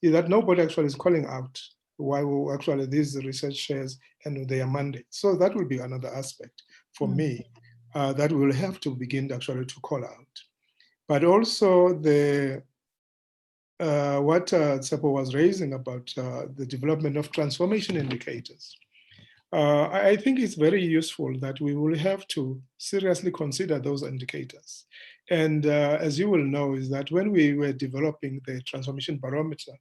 is that nobody actually is calling out why actually these researchers and their mandate. So that will be another aspect for me that we'll have to begin actually to call out. but also what Tsepo was raising about the development of transformation indicators. I think it's very useful that we will have to seriously consider those indicators. And as you will know, is that when we were developing the transformation barometer,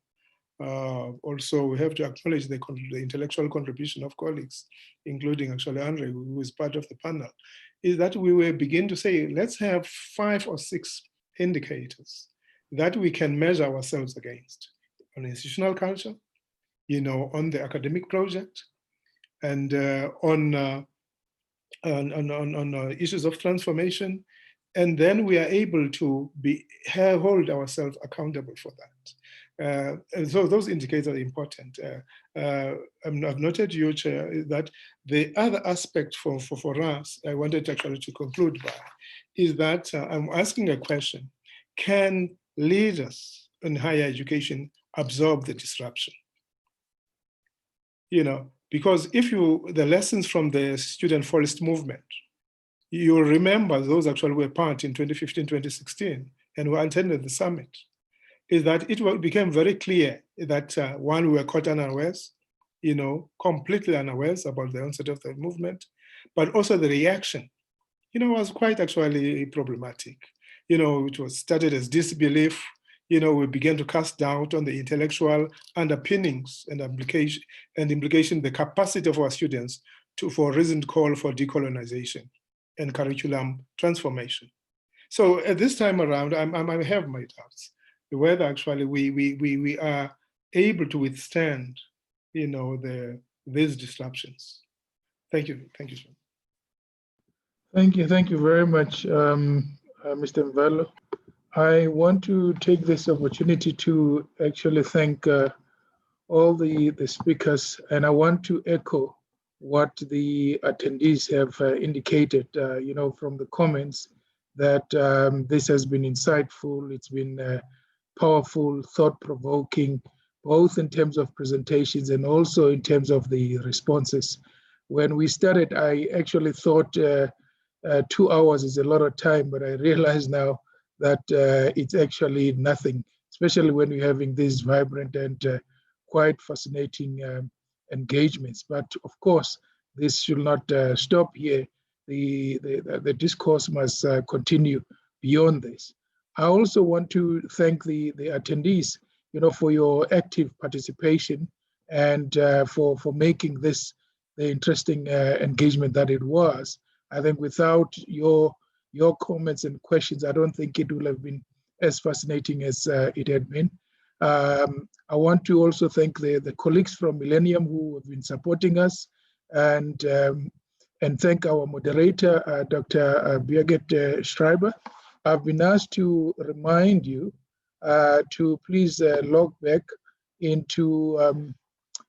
also we have to acknowledge the intellectual contribution of colleagues, including actually Andre, who is part of the panel, is that we will begin to say, let's have 5 or 6 indicators that we can measure ourselves against on institutional culture, on the academic project, and on issues of transformation, and then we are able to hold ourselves accountable for that. And so those indicators are important. I've noted, you, Chair, that the other aspect for us, I wanted actually to conclude by, is that I'm asking a question: can leaders in higher education absorb the disruption? Because if the lessons from the student forest movement, you'll remember those actually were part in 2015, 2016, and who attended the summit, is that it became very clear that one, we were caught unawares, completely unawares about the onset of the movement, but also the reaction, was quite actually problematic. It was started as disbelief. We began to cast doubt on the intellectual underpinnings and implication, the capacity of our students for a reasoned call for decolonization and curriculum transformation. So at this time around, I have my doubts whether actually we are able to withstand, these disruptions. Thank you, sir. Thank you very much, Mr. Mvalo. I want to take this opportunity to actually thank all the speakers, and I want to echo what the attendees have indicated, from the comments, that this has been insightful, it's been powerful, thought-provoking, both in terms of presentations and also in terms of the responses. When we started, I actually thought 2 hours is a lot of time, but I realize now that it's actually nothing, especially when we're having these vibrant and quite fascinating engagements. But of course, this should not stop here. The discourse must continue beyond this. I also want to thank the attendees, for your active participation and for making this the interesting engagement that it was. I think without your comments and questions, I don't think it would have been as fascinating as it had been. I want to also thank the colleagues from Millennium who have been supporting us, and thank our moderator, Dr. Birgit Schreiber. I've been asked to remind you to please log back into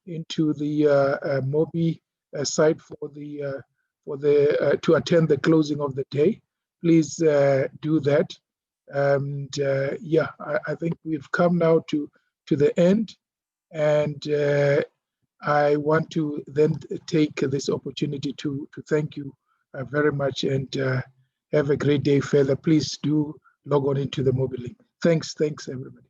the MOBI site to attend the closing of the day. Please do that. And yeah, I think we've come now to the end, and I want to then take this opportunity to thank you very much, and have a great day further. Please do log on into the mobile link. Thanks everybody.